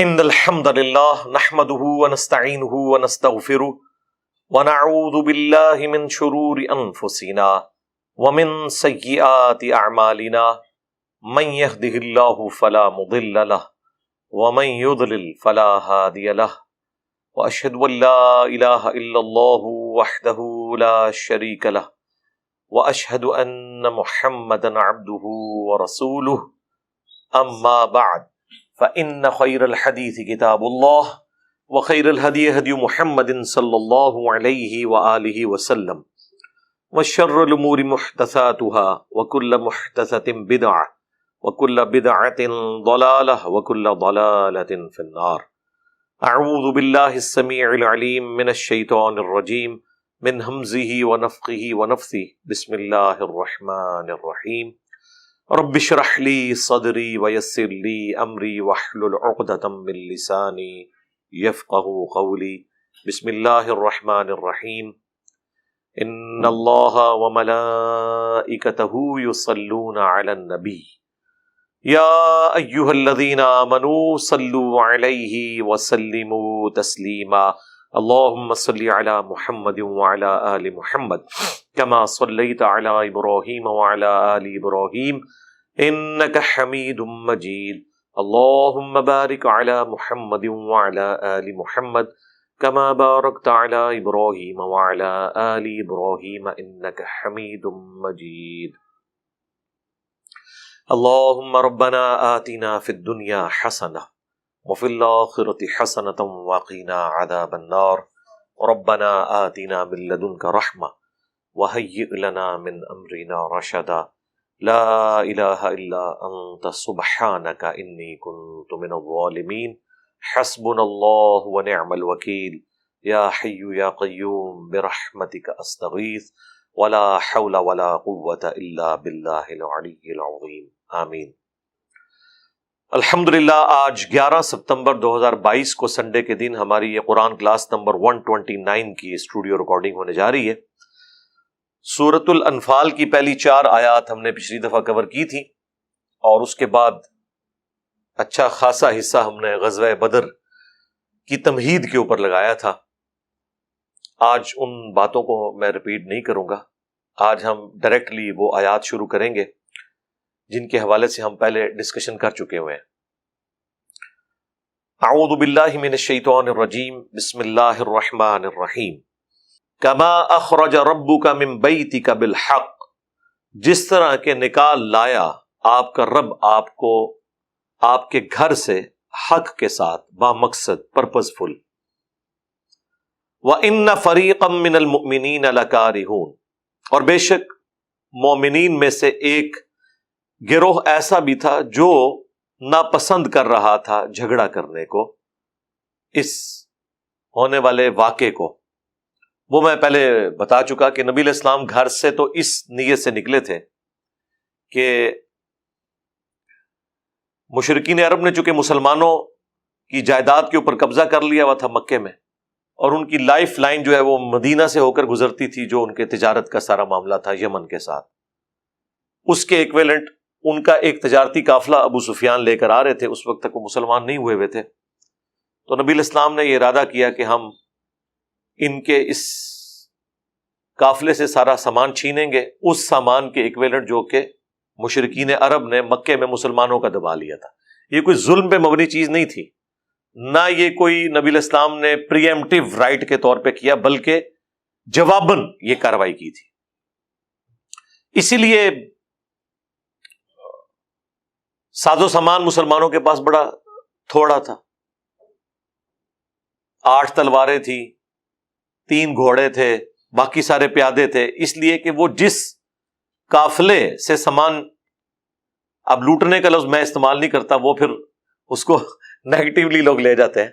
ان الحمد لله نحمده ونستعينه ونستغفره ونعوذ بالله من شرور انفسنا ومن سيئات اعمالنا من يهده الله فلا مضل له ومن يضلل فلا هادي له واشهد ان لا اله الا الله وحده لا شريك له واشهد ان محمدا عبده ورسوله اما بعد فإن خير الحديث كتاب الله وخير الهدي هدي محمد صلى الله عليه وآله وسلم وشر الأمور محدثاتها وكل محدثة بدعة وكل بدعة ضلالة وكل ضلالة في النار. أعوذ بالله السميع العليم من الشيطان الرجيم من همزه ونفخه ونفثه. بسم الله الرحمن الرحيم. رب اشرح لي صدري ويسر لي امري واحلل عقدة من لساني يفقهوا قولي. بسم الله الرحمن الرحيم. ان الله وملائكته يصلون على النبي يا ايها الذين آمنوا صلوا عليه وسلموا تسليما. اللهم صل على محمد وعلى آل محمد كما صليت على إبراهيم وعلى آل إبراهيم إنك حميد مجيد. اللهم بارك على محمد وعلى آل محمد كما باركت على إبراهيم وعلى آل إبراهيم إنك حميد مجيد. اللهم ربنا آتنا في الدنيا حسنة وفي الآخرة حسنة وقنا عذاب النار. ربنا آتنا من لدنك رحمة وهيئ لنا من أمرنا رشدا. لا إله إلا أنت سبحانك إني كنت من الظالمين. حسبنا الله ونعم الوكيل. يا حي يا قيوم برحمتك أستغيث ولا حول ولا قوة إلا بالله العلي العظيم. آمین. الحمدللہ آج 11 ستمبر 2022 کو سنڈے کے دن ہماری یہ قرآن کلاس نمبر 129 کی اسٹوڈیو ریکارڈنگ ہونے جا رہی ہے. سورۃ الانفال کی پہلی 4 آیات ہم نے پچھلی دفعہ کور کی تھی اور اس کے بعد اچھا خاصا حصہ ہم نے غزوہ بدر کی تمہید کے اوپر لگایا تھا. آج ان باتوں کو میں ریپیٹ نہیں کروں گا. آج ہم ڈائریکٹلی وہ آیات شروع کریں گے جن کے حوالے سے ہم پہلے ڈسکشن کر چکے ہوئے ہیں. اعوذ باللہ من الشیطان الرجیم. بسم اللہ الرحمن الرحیم. کما اخرج ربک من بیتک بالحق. جس طرح کے نکال لایا آپ کا رب آپ کو آپ کے گھر سے حق کے ساتھ، با مقصد، پرپزفل. وَإِنَّ فَرِيقًا مِّنَ الْمُؤْمِنِينَ لَكَارِهُونَ. اور بے شک مومنین میں سے ایک گروہ ایسا بھی تھا جو ناپسند کر رہا تھا جھگڑا کرنے کو، اس ہونے والے واقعے کو. وہ میں پہلے بتا چکا کہ نبی علیہ السلام گھر سے تو اس نیت سے نکلے تھے کہ مشرکین عرب نے چونکہ مسلمانوں کی جائیداد کے اوپر قبضہ کر لیا ہوا تھا مکے میں، اور ان کی لائف لائن جو ہے وہ مدینہ سے ہو کر گزرتی تھی، جو ان کے تجارت کا سارا معاملہ تھا یمن کے ساتھ. اس کے ایکویلنٹ ان کا ایک تجارتی قافلہ ابو سفیان لے کر آ رہے تھے. اس وقت تک وہ مسلمان نہیں ہوئے تھے. تو نبی علیہ السلام نے یہ ارادہ کیا کہ ہم ان کے اس قافلے سے سارا سامان چھینیں گے، اس سامان کے ایکویلنٹ جو کہ مشرکین عرب نے مکے میں مسلمانوں کا دبا لیا تھا. یہ کوئی ظلم پہ مبنی چیز نہیں تھی، نہ یہ کوئی نبی علیہ السلام نے پری ایمپٹیو رائٹ کے طور پہ کیا، بلکہ جواباً یہ کارروائی کی تھی. اسی لیے ساز و سامان مسلمانوں کے پاس بڑا تھوڑا تھا. 8 تلواریں تھی، 3 گھوڑے تھے، باقی سارے پیادے تھے. اس لیے کہ وہ جس قافلے سے سامان، اب لوٹنے کا لفظ میں استعمال نہیں کرتا، وہ پھر اس کو نیگیٹیولی لوگ لے جاتے ہیں.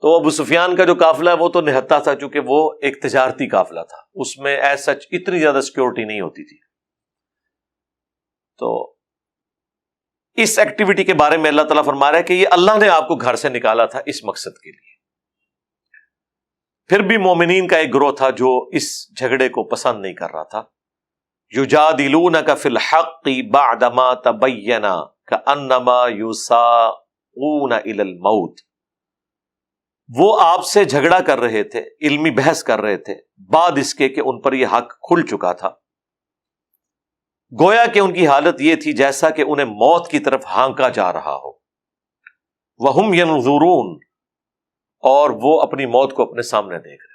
تو ابو سفیان کا جو قافلہ ہے وہ تو نہتا تھا، چونکہ وہ ایک تجارتی قافلہ تھا، اس میں ایز سچ اتنی زیادہ سیکورٹی نہیں ہوتی تھی. تو اس ایکٹیویٹی کے بارے میں اللہ تعالیٰ فرما رہا ہے کہ یہ اللہ نے آپ کو گھر سے نکالا تھا اس مقصد کے لیے. پھر بھی مومنین کا ایک گروہ تھا جو اس جھگڑے کو پسند نہیں کر رہا تھا. یجادلونک فی الحق بعدما تبین کانما یسابقون الی الموت، وہ آپ سے جھگڑا کر رہے تھے، علمی بحث کر رہے تھے بعد اس کے کہ ان پر یہ حق کھل چکا تھا، گویا کہ ان کی حالت یہ تھی جیسا کہ انہیں موت کی طرف ہانکا جا رہا ہو، وہم ینظرون، اور وہ اپنی موت کو اپنے سامنے دیکھ رہے۔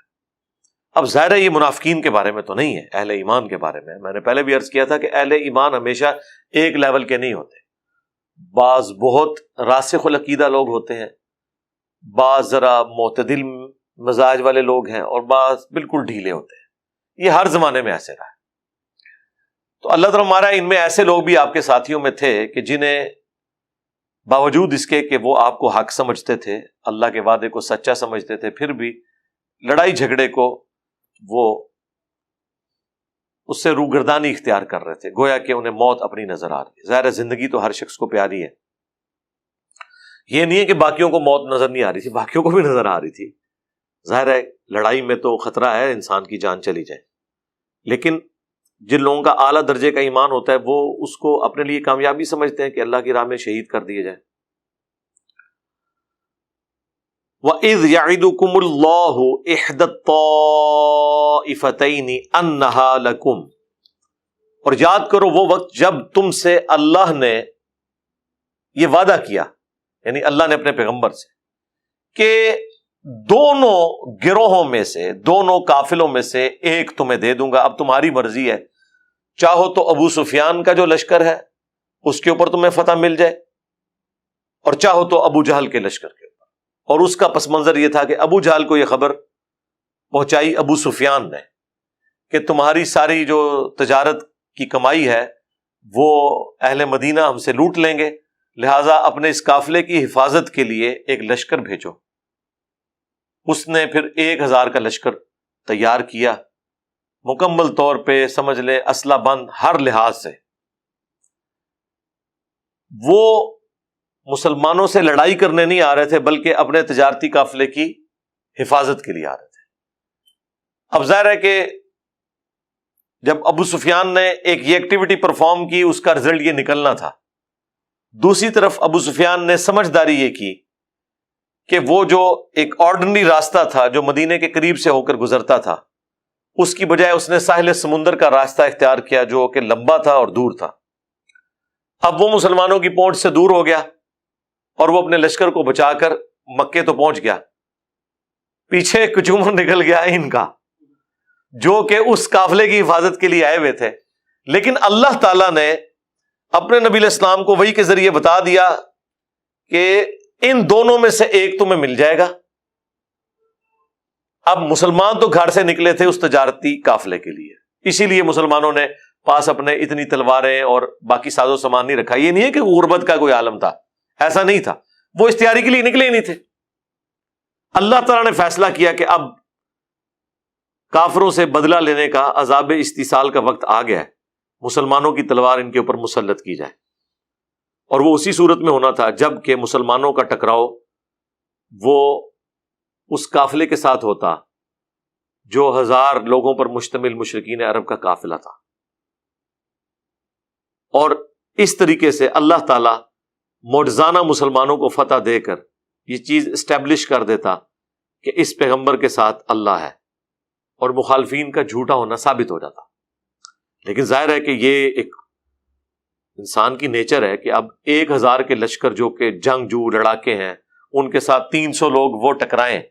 اب ظاہر ہے یہ منافقین کے بارے میں تو نہیں ہے، اہل ایمان کے بارے میں نے پہلے بھی عرض کیا تھا کہ اہل ایمان ہمیشہ ایک لیول کے نہیں ہوتے، بعض بہت راسخ العقیدہ لوگ ہوتے ہیں، بعض ذرا معتدل مزاج والے لوگ ہیں، اور بعض بالکل ڈھیلے ہوتے ہیں، یہ ہر زمانے میں ایسے رہا ہے۔ تو اللہ تعالیٰ ہمارا ان میں ایسے لوگ بھی آپ کے ساتھیوں میں تھے کہ جنہیں باوجود اس کے کہ وہ آپ کو حق سمجھتے تھے، اللہ کے وعدے کو سچا سمجھتے تھے، پھر بھی لڑائی جھگڑے کو وہ اس سے روگردانی اختیار کر رہے تھے، گویا کہ انہیں موت اپنی نظر آ رہی ہے۔ ظاہر ہے زندگی تو ہر شخص کو پیاری ہے، یہ نہیں ہے کہ باقیوں کو موت نظر نہیں آ رہی تھی، باقیوں کو بھی نظر آ رہی تھی۔ ظاہر ہے لڑائی میں تو خطرہ ہے انسان کی جان چلی جائے، لیکن جن لوگوں کا اعلیٰ درجے کا ایمان ہوتا ہے وہ اس کو اپنے لیے کامیابی سمجھتے ہیں کہ اللہ کی راہ میں شہید کر دیے جائیں۔ وَإِذْ يَعِدُكُمُ اللَّهُ إِحْدَى الطَّائِفَتَيْنِ أَنَّهَا لَكُمْ، اور یاد کرو وہ وقت جب تم سے اللہ نے یہ وعدہ کیا، یعنی اللہ نے اپنے پیغمبر سے، کہ دونوں گروہوں میں سے، دونوں قافلوں میں سے ایک تمہیں دے دوں گا، اب تمہاری مرضی ہے، چاہو تو ابو سفیان کا جو لشکر ہے اس کے اوپر تمہیں فتح مل جائے، اور چاہو تو ابو جہل کے لشکر کے اوپر۔ اور اس کا پس منظر یہ تھا کہ ابو جہل کو یہ خبر پہنچائی ابو سفیان نے کہ تمہاری ساری جو تجارت کی کمائی ہے وہ اہل مدینہ ہم سے لوٹ لیں گے، لہٰذا اپنے اس قافلے کی حفاظت کے لیے ایک لشکر بھیجو۔ اس نے پھر 1000 کا لشکر تیار کیا، مکمل طور پہ سمجھ لیں اسلحہ بند ہر لحاظ سے۔ وہ مسلمانوں سے لڑائی کرنے نہیں آ رہے تھے بلکہ اپنے تجارتی قافلے کی حفاظت کے لیے آ رہے تھے۔ اب ظاہر ہے کہ جب ابو سفیان نے ایک یہ ایکٹیویٹی پرفارم کی اس کا رزلٹ یہ نکلنا تھا، دوسری طرف ابو سفیان نے سمجھداری یہ کی کہ وہ جو ایک آرڈنری راستہ تھا جو مدینے کے قریب سے ہو کر گزرتا تھا، اس کی بجائے اس نے ساحل سمندر کا راستہ اختیار کیا جو کہ لمبا تھا اور دور تھا۔ اب وہ مسلمانوں کی پہنچ سے دور ہو گیا اور وہ اپنے لشکر کو بچا کر مکے تو پہنچ گیا، پیچھے کچومر نکل گیا ان کا جو کہ اس قافلے کی حفاظت کے لیے آئے ہوئے تھے۔ لیکن اللہ تعالیٰ نے اپنے نبی علیہ السلام کو وحی کے ذریعے بتا دیا کہ ان دونوں میں سے ایک تمہیں مل جائے گا۔ اب مسلمان تو گھر سے نکلے تھے اس تجارتی قافلے کے لیے، اسی لیے مسلمانوں نے پاس اپنے اتنی تلواریں اور باقی ساز و سامان نہیں رکھا۔ یہ نہیں ہے کہ غربت کا کوئی عالم تھا، ایسا نہیں تھا، وہ اس تیاری کے لیے نکلے ہی نہیں تھے۔ اللہ تعالیٰ نے فیصلہ کیا کہ اب کافروں سے بدلہ لینے کا، عذاب استیصال کا وقت آ گیا ہے، مسلمانوں کی تلوار ان کے اوپر مسلط کی جائے۔ اور وہ اسی صورت میں ہونا تھا جب کہ مسلمانوں کا ٹکراؤ وہ اس قافلے کے ساتھ ہوتا جو 1000 لوگوں پر مشتمل مشرکین عرب کا قافلہ تھا، اور اس طریقے سے اللہ تعالیٰ معجزانہ مسلمانوں کو فتح دے کر یہ چیز اسٹیبلش کر دیتا کہ اس پیغمبر کے ساتھ اللہ ہے، اور مخالفین کا جھوٹا ہونا ثابت ہو جاتا۔ لیکن ظاہر ہے کہ یہ ایک انسان کی نیچر ہے کہ اب 1000 کے لشکر جو کہ جنگجو لڑاکے ہیں، ان کے ساتھ 300 لوگ وہ ٹکرائیں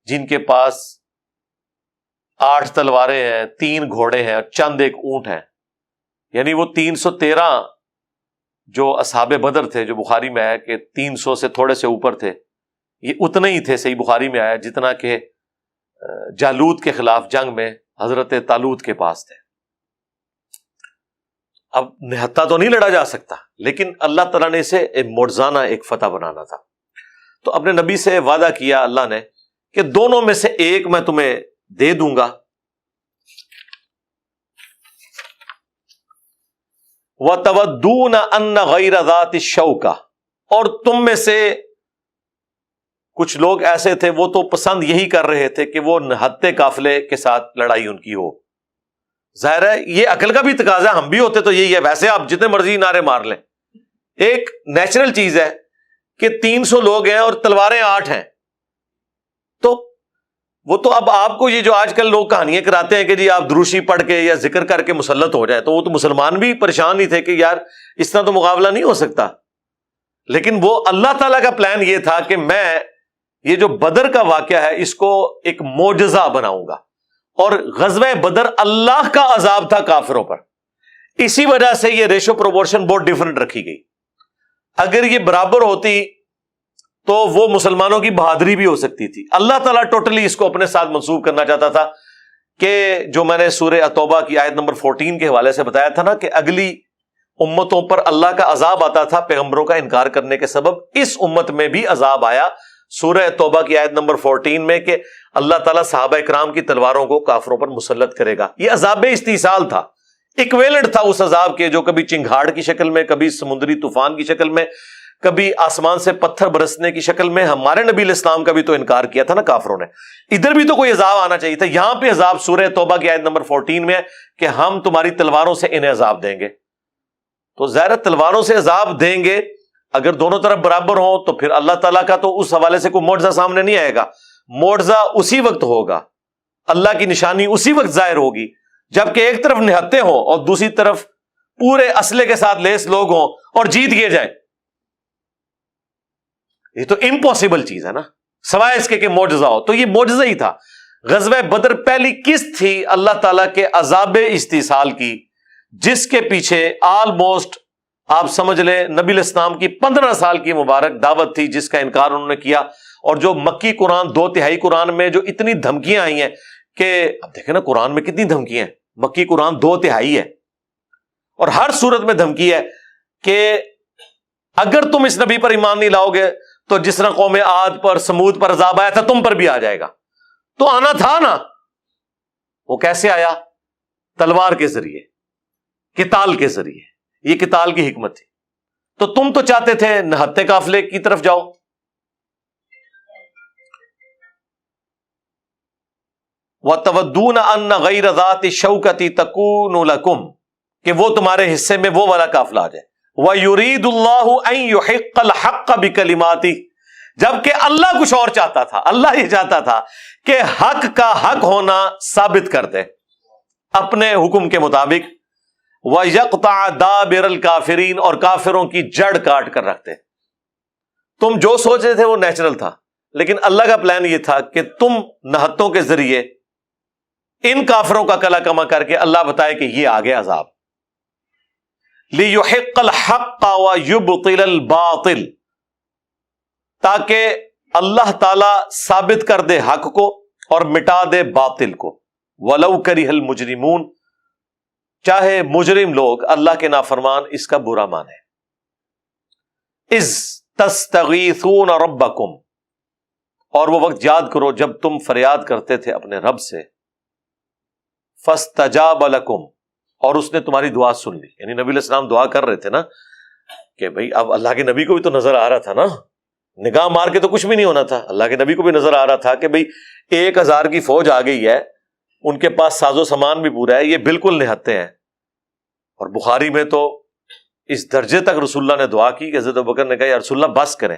جن کے پاس 8 تلواریں ہیں، 3 گھوڑے ہیں اور چند ایک اونٹ ہیں، یعنی وہ 313 جو اصحاب بدر تھے، جو بخاری میں آیا کہ 300 سے تھوڑے سے اوپر تھے، یہ اتنے ہی تھے، صحیح بخاری میں آیا جتنا کہ جالوت کے خلاف جنگ میں حضرت طالوت کے پاس تھے۔ اب نہتا تو نہیں لڑا جا سکتا، لیکن اللہ تعالیٰ نے اسے ایک معجزانہ ایک فتح بنانا تھا۔ تو اپنے نبی سے وعدہ کیا اللہ نے کہ دونوں میں سے ایک میں تمہیں دے دوں گا۔ وَتَوَدُّونَ أَنَّ غَيْرَ ذَاتِ الشَّوْكَةِ، اور تم میں سے کچھ لوگ ایسے تھے وہ تو پسند یہی کر رہے تھے کہ وہ نہتے قافلے کے ساتھ لڑائی ان کی ہو۔ ظاہر ہے یہ عقل کا بھی تقاضا ہے، ہم بھی ہوتے تو یہی ہے، ویسے آپ جتنے مرضی نعرے مار لیں، ایک نیچرل چیز ہے کہ 300 لوگ ہیں اور تلواریں 8 ہیں، تو وہ تو اب آپ کو یہ جو آج کل لوگ کہانیاں کراتے ہیں کہ جی آپ دروشی پڑھ کے یا ذکر کر کے مسلط ہو جائیں، تو وہ تو مسلمان بھی پریشان ہی تھے کہ یار اس طرح تو مقابلہ نہیں ہو سکتا. لیکن وہ اللہ تعالیٰ کا پلان یہ تھا کہ میں یہ جو بدر کا واقعہ ہے اس کو ایک معجزہ بناؤں گا، اور غزوہ بدر اللہ کا عذاب تھا کافروں پر. اسی وجہ سے یہ ریشو پروپورشن بہت ڈیفرنٹ رکھی گئی. اگر یہ برابر ہوتی تو وہ مسلمانوں کی بہادری بھی ہو سکتی تھی. اللہ تعالیٰ ٹوٹلی اس کو اپنے ساتھ منسوب کرنا چاہتا تھا کہ جو میں نے سورہ توبہ کی آیت نمبر 14 کے حوالے سے بتایا تھا نا کہ اگلی امتوں پر اللہ کا عذاب آتا تھا پیغمبروں کا انکار کرنے کے سبب، اس امت میں بھی عذاب آیا سورہ توبہ کی آیت نمبر 14 میں کہ اللہ تعالیٰ صحابہ اکرام کی تلواروں کو کافروں پر مسلط کرے گا. یہ عذاب استیصال تھا، ایکویلنٹ تھا اس عذاب کے جو کبھی چنگھاڑ کی شکل میں، کبھی سمندری طوفان کی شکل میں، کبھی آسمان سے پتھر برسنے کی شکل میں. ہمارے نبی علیہ السلام کا بھی تو انکار کیا تھا نا کافروں نے. ادھر بھی تو کوئی عذاب آنا چاہیے تھا. یہاں پہ عذاب سورہ توبہ کی آیت نمبر 14 میں ہے کہ ہم تمہاری تلواروں سے انہیں عذاب دیں گے. تو ظاہر تلواروں سے عذاب دیں گے، اگر دونوں طرف برابر ہوں تو پھر اللہ تعالیٰ کا تو اس حوالے سے کوئی معجزہ سامنے نہیں آئے گا. معجزہ اسی وقت ہوگا، اللہ کی نشانی اسی وقت ظاہر ہوگی جبکہ ایک طرف نہتے ہوں اور دوسری طرف پورے اسلحے کے ساتھ لیس لوگ ہوں اور جیت گئے جائیں. یہ تو امپاسبل چیز ہے نا، سوائے اس کے کہ معجزہ ہو. تو یہ معجزہ ہی تھا. غزوہ بدر پہلی قسط تھی اللہ تعالیٰ کے عذاب استیصال کی، جس کے پیچھے آلموسٹ آپ سمجھ لیں نبی علیہ السلام کی 15 سال کی مبارک دعوت تھی جس کا انکار انہوں نے کیا. اور جو مکی قرآن 2/3 قرآن میں جو اتنی دھمکیاں آئی ہیں کہ اب دیکھیں نا قرآن میں کتنی دھمکیاں ہیں. مکی قرآن 2/3 ہے اور ہر صورت میں دھمکی ہے کہ اگر تم اس نبی پر ایمان نہیں لاؤ گے تو جس طرح قوم عاد پر سمود پر عذاب آیا تھا تم پر بھی آ جائے گا. تو آنا تھا نا. وہ کیسے آیا؟ تلوار کے ذریعے، قتال کے ذریعے. یہ قتال کی حکمت تھی. تو تم تو چاہتے تھے نہتے قافلے کی طرف جاؤ. وَتَوَدُّونَ أَنَّ غَيْرَ ذَاتِ الشَّوْكَةِ تَكُونُ لَكُمْ، کہ وہ تمہارے حصے میں وہ والا قافلہ آ جائے. وَيُرِيدُ اللَّهُ أَن يُحِقَّ الْحَقَّ بِكَلِمَاتِهِ، جبکہ اللہ کچھ اور چاہتا تھا. اللہ یہ چاہتا تھا کہ حق کا حق ہونا ثابت کر دے اپنے حکم کے مطابق. وَيَقْطَعَ دَابِرَ الْكَافِرِينَ، اور کافروں کی جڑ کاٹ کر رکھتے. تم جو سوچ رہے تھے وہ نیچرل تھا، لیکن اللہ کا پلان یہ تھا کہ تم نہتوں کے ذریعے ان کافروں کا کلا کما کر کے اللہ بتائے کہ یہ آگے عذاب. لِيُحِقَّ الْحَقَّ وَيُبْطِلَ الْبَاطِلَ، تاکہ اللہ تعالیٰ ثابت کر دے حق کو اور مٹا دے باطل کو. وَلَوْ كَرِهَ الْمُجْرِمُونَ، چاہے مجرم لوگ اللہ کے نافرمان اس کا برا مانے. اِذْ تَسْتَغِيثُونَ رَبَّكُمْ، اور وہ وقت یاد کرو جب تم فریاد کرتے تھے اپنے رب سے. فَاسْتَجَابَ لَكُمْ، اور اس نے تمہاری دعا سن لی. یعنی نبی علیہ السلام دعا کر رہے تھے نا کہ بھئی اب اللہ کے نبی کو بھی تو نظر آ رہا تھا نا، نگاہ مار کے تو کچھ بھی نہیں ہونا تھا. اللہ کے نبی کو بھی نظر آ رہا تھا کہ بھئی 1000 کی فوج آ گئی ہے، ان کے پاس ساز و سامان بھی پورا ہے، یہ بالکل نہتے ہیں. اور بخاری میں تو اس درجے تک رسول اللہ نے دعا کی کہ حضرت ابوبکر نے کہا یا رسول اللہ بس کریں،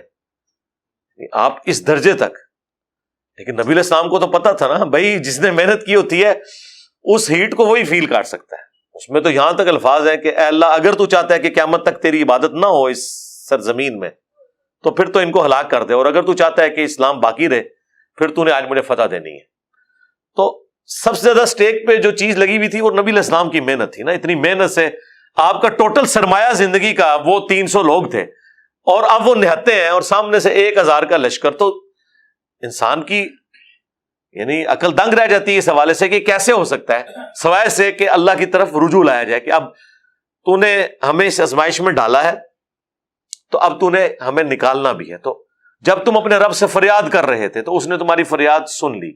آپ اس درجے تک. لیکن نبی علیہ السلام کو تو پتا تھا نا بھائی جس نے محنت کی ہوتی ہے اس ہیٹ کو وہی فیل کر سکتا ہے. اس میں تو یہاں تک الفاظ ہیں کہ اے اللہ اگر تو چاہتا ہے کہ قیامت تک تیری عبادت نہ ہو اس سرزمین میں تو پھر تو ان کو ہلاک کر دے، اور اگر تو چاہتا ہے کہ اسلام باقی رہے پھر تو نے آج مجھے فتح دینی ہے. تو سب سے زیادہ سٹیک پہ جو چیز لگی ہوئی تھی وہ نبی علیہ السلام کی محنت تھی نا. اتنی محنت سے آپ کا ٹوٹل سرمایہ زندگی کا وہ 300 لوگ تھے اور اب وہ نہتے ہیں اور سامنے سے 1000 کا لشکر. تو انسان کی یعنی عقل دنگ رہ جاتی ہے اس حوالے سے کہ کیسے ہو سکتا ہے، سوائے سے کہ اللہ کی طرف رجوع لایا جائے کہ اب تو نے ہمیں اس آزمائش میں ڈالا ہے تو اب تو نے ہمیں نکالنا بھی ہے. تو جب تم اپنے رب سے فریاد کر رہے تھے تو اس نے تمہاری فریاد سن لی.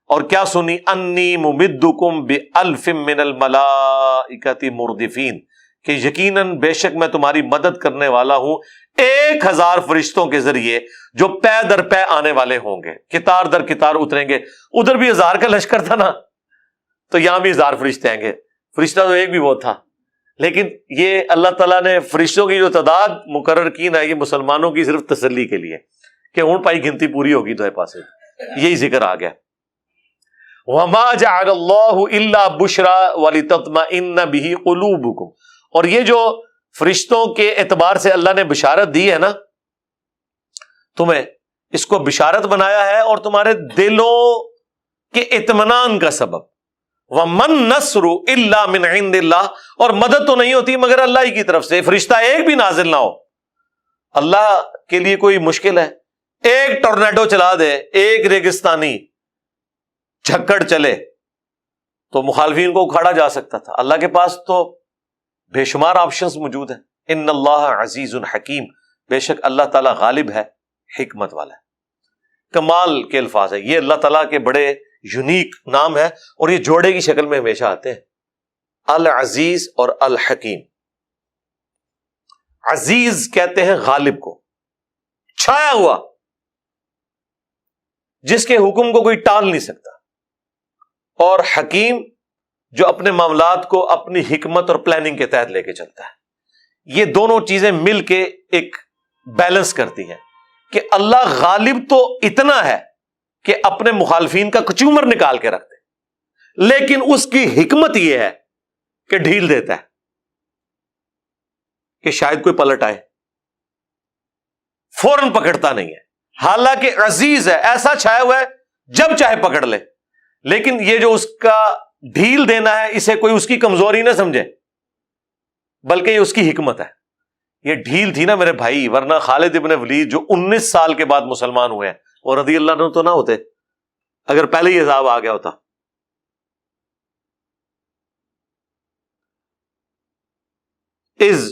اور کیا سنی؟ انی ممدکم بألف من الملائکۃ مردفین، کہ یقیناً بے شک میں تمہاری مدد کرنے والا ہوں 1000 فرشتوں کے ذریعے جو پے در پے آنے والے ہوں گے، قطار در قطار اتریں گے. ادھر بھی 1000 کا لشکر تھا نا، تو یہاں بھی 1000 فرشتے آئیں گے. فرشتہ تو ایک بھی وہ تھا لیکن یہ اللہ تعالیٰ نے فرشتوں کی جو تعداد مقرر کی نا، یہ مسلمانوں کی صرف تسلی کے لیے کہ ہوں پائی گنتی پوری ہوگی تو پاس یہی ذکر آ گیا. وما جعل اللہ الا بشرا ولتطمئن به قلوبکم. اور یہ جو فرشتوں کے اعتبار سے اللہ نے بشارت دی ہے نا تمہیں، اس کو بشارت بنایا ہے اور تمہارے دلوں کے اطمینان کا سبب. وَمَن نَّصْرُ إِلَّا مِنْ عِنْدِ اللَّهِ. اور مدد تو نہیں ہوتی مگر اللہ ہی کی طرف سے. فرشتہ ایک بھی نازل نہ ہو، اللہ کے لیے کوئی مشکل ہے؟ ایک ٹورنیڈو چلا دے، ایک ریگستانی جھکڑ چلے تو مخالفین کو اکھاڑا جا سکتا تھا. اللہ کے پاس تو بے شمار آپشنز موجود ہیں. ان اللہ عزیز حکیم. بے شک اللہ تعالیٰ غالب ہے، حکمت والا ہے. کمال کے الفاظ ہے یہ، اللہ تعالیٰ کے بڑے یونیک نام ہے اور یہ جوڑے کی شکل میں ہمیشہ آتے ہیں، العزیز اور الحکیم. عزیز کہتے ہیں غالب کو، چھایا ہوا، جس کے حکم کو کوئی ٹال نہیں سکتا، اور حکیم جو اپنے معاملات کو اپنی حکمت اور پلاننگ کے تحت لے کے چلتا ہے. یہ دونوں چیزیں مل کے ایک بیلنس کرتی ہیں کہ اللہ غالب تو اتنا ہے کہ اپنے مخالفین کا کچومر نکال کے رکھ دے، لیکن اس کی حکمت یہ ہے کہ ڈھیل دیتا ہے کہ شاید کوئی پلٹ آئے، فوراً پکڑتا نہیں ہے. حالانکہ عزیز ہے، ایسا چھایا ہوا ہے جب چاہے پکڑ لے، لیکن یہ جو اس کا ڈھیل دینا ہے اسے کوئی اس کی کمزوری نہ سمجھے، بلکہ یہ اس کی حکمت ہے. یہ ڈھیل تھی نا میرے بھائی، ورنہ خالد ابن ولید جو 19 سال کے بعد مسلمان ہوئے ہیں اور رضی اللہ عنہ تو نہ ہوتے اگر پہلے یہ عذاب آ گیا ہوتا. اذ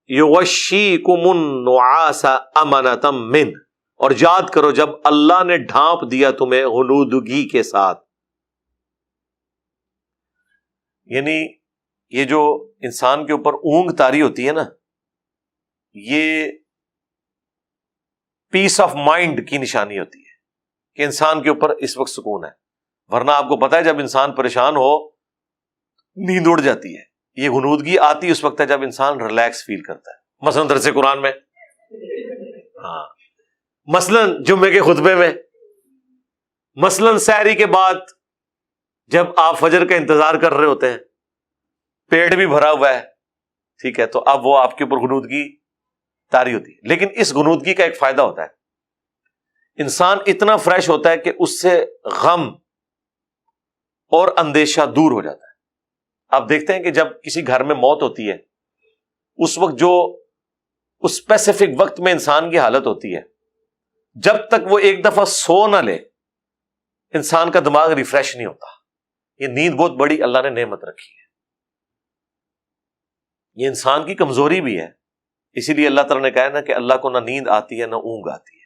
یغشیکم النعاس امنۃ من. اور یاد کرو جب اللہ نے ڈھانپ دیا تمہیں غنودگی کے ساتھ. یعنی یہ جو انسان کے اوپر اونگ طاری ہوتی ہے نا، یہ پیس آف مائنڈ کی نشانی ہوتی ہے کہ انسان کے اوپر اس وقت سکون ہے. ورنہ آپ کو پتا ہے جب انسان پریشان ہو نیند اڑ جاتی ہے. یہ غنودگی آتی اس وقت ہے جب انسان ریلیکس فیل کرتا ہے. مثلا درس قرآن میں، ہاں، مثلا جمعے کے خطبے میں، مثلا سحری کے بعد جب آپ فجر کا انتظار کر رہے ہوتے ہیں، پیٹ بھی بھرا ہوا ہے، ٹھیک ہے، تو اب وہ آپ کے اوپر غنودگی طاری ہوتی ہے. لیکن اس غنودگی کا ایک فائدہ ہوتا ہے، انسان اتنا فریش ہوتا ہے کہ اس سے غم اور اندیشہ دور ہو جاتا ہے. آپ دیکھتے ہیں کہ جب کسی گھر میں موت ہوتی ہے اس وقت جو اس اسپیسیفک وقت میں انسان کی حالت ہوتی ہے، جب تک وہ ایک دفعہ سو نہ لے انسان کا دماغ ریفریش نہیں ہوتا. یہ نیند بہت بڑی اللہ نے نعمت رکھی ہے. یہ انسان کی کمزوری بھی ہے، اسی لیے اللہ تعالیٰ نے کہا نا کہ اللہ کو نہ نیند آتی ہے نہ اونگ آتی ہے.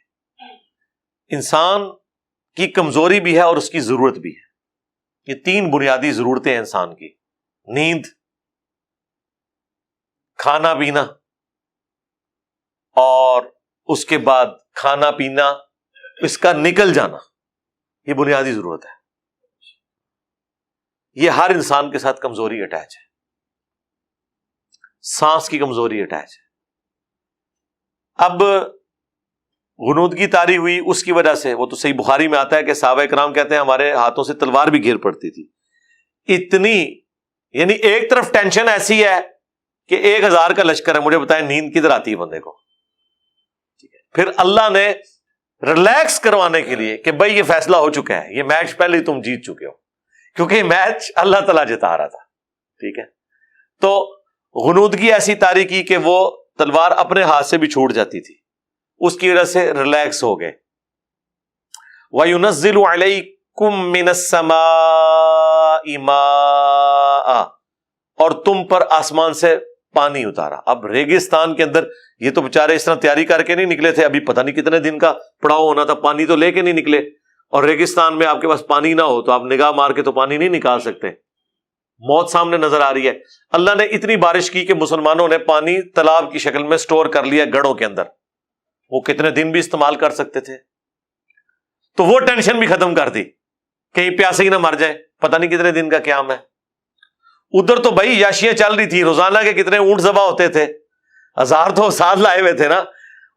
انسان کی کمزوری بھی ہے اور اس کی ضرورت بھی ہے. یہ 3 بنیادی ضرورتیں ہیں انسان کی: نیند، کھانا پینا، اور اس کے بعد کھانا پینا اس کا نکل جانا. یہ بنیادی ضرورت ہے. یہ ہر انسان کے ساتھ کمزوری اٹیچ ہے. سانس کی کمزوری اٹیچ ہے. اب غنودگی طاری ہوئی اس کی وجہ سے، وہ تو صحیح بخاری میں آتا ہے کہ صحابہ کرام کہتے ہیں ہمارے ہاتھوں سے تلوار بھی گر پڑتی تھی. اتنی، یعنی ایک طرف ٹینشن ایسی ہے کہ 1000 کا لشکر ہے، مجھے بتائیں نیند کدھر آتی ہے بندے کو. پھر اللہ نے ریلیکس کروانے کے لیے کہ بھائی یہ فیصلہ ہو چکا ہے، یہ میچ پہلے ہی تم جیت چکے ہو، کیونکہ یہ میچ اللہ تعالیٰ جتا رہا تھا. ٹھیک ہے، تو غنودگی ایسی طاری کی کہ وہ تلوار اپنے ہاتھ سے بھی چھوٹ جاتی تھی، اس کی وجہ سے ریلیکس ہو گئے. وَيُنَزِّلُ عَلَيْكُم مِّنَ السَّمَاءِ مَاءً. اور تم پر آسمان سے پانی اتارا. اب ریگستان کے اندر یہ تو بےچارے اس طرح تیاری کر کے نہیں نکلے تھے، ابھی پتہ نہیں کتنے دن کا پڑاؤ ہونا تھا، پانی تو لے کے نہیں نکلے. اور ریگستان میں آپ کے پاس پانی نہ ہو تو آپ نگاہ مار کے تو پانی نہیں نکال سکتے، موت سامنے نظر آ رہی ہے. اللہ نے اتنی بارش کی کہ مسلمانوں نے پانی تالاب کی شکل میں سٹور کر لیا گڑھوں کے اندر. وہ کتنے دن بھی استعمال کر سکتے تھے. تو وہ ٹینشن بھی ختم کر دی، کہیں پیاسے ہی نہ مر جائے، پتہ نہیں کتنے دن کا قیام ہے. ادھر تو بھائی یاشیاں چل رہی تھی، روزانہ کے کتنے اونٹ ذبح ہوتے تھے، 1000 تو ساتھ لائے ہوئے تھے نا،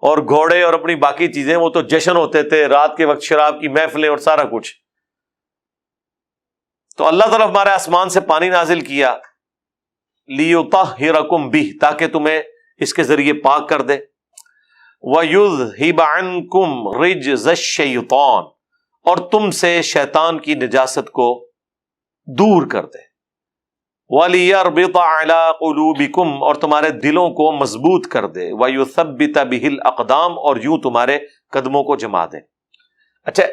اور گھوڑے اور اپنی باقی چیزیں، وہ تو جشن ہوتے تھے، رات کے وقت شراب کی محفلیں اور سارا کچھ. تو اللہ تعالیٰ ہمارے آسمان سے پانی نازل کیا لِيُطَهِّرَكُمْ بِهِ، تاکہ تمہیں اس کے ذریعے پاک کر دے. وَيُذْهِبَ عَنْكُمْ رِجْزَ الشَّيْطَانِ، اور تم سے شیطان کی نجاست کو دور کر دے. وَلِيَرْبِطَ عَلَىٰ قُلُوبِكُمْ، اور تمہارے دلوں کو مضبوط کر دے. وَيُثَبِّتَ بِهِ الْأَقْدَامَ، اور یوں تمہارے قدموں کو جما دے. اچھا،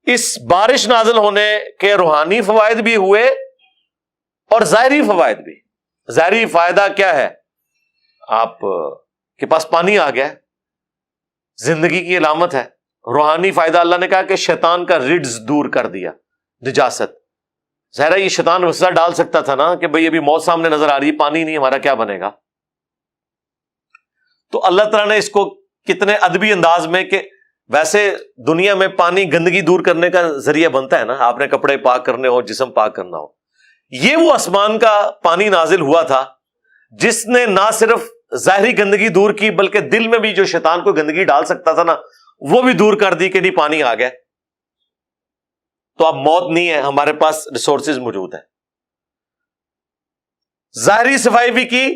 اس بارش نازل ہونے کے روحانی فوائد بھی ہوئے اور ظاہری فوائد بھی. ظاہری فائدہ کیا ہے؟ آپ کے پاس پانی آ گیا، زندگی کی علامت ہے. روحانی فائدہ اللہ نے کہا کہ شیطان کا رجز دور کر دیا، نجاست. ظاہر ہے یہ شیطان وسوسہ ڈال سکتا تھا نا کہ بھئی ابھی موت سامنے نظر آ رہی ہے، پانی نہیں، ہمارا کیا بنے گا. تو اللہ تعالیٰ نے اس کو کتنے ادبی انداز میں، کہ ویسے دنیا میں پانی گندگی دور کرنے کا ذریعہ بنتا ہے نا، آپ نے کپڑے پاک کرنے ہو، جسم پاک کرنا ہو. یہ وہ آسمان کا پانی نازل ہوا تھا جس نے نہ صرف ظاہری گندگی دور کی، بلکہ دل میں بھی جو شیطان کو گندگی ڈال سکتا تھا نا، وہ بھی دور کر دی کہ نہیں، پانی آ گیا تو اب موت نہیں ہے، ہمارے پاس ریسورسز موجود ہیں. ظاہری صفائی بھی کی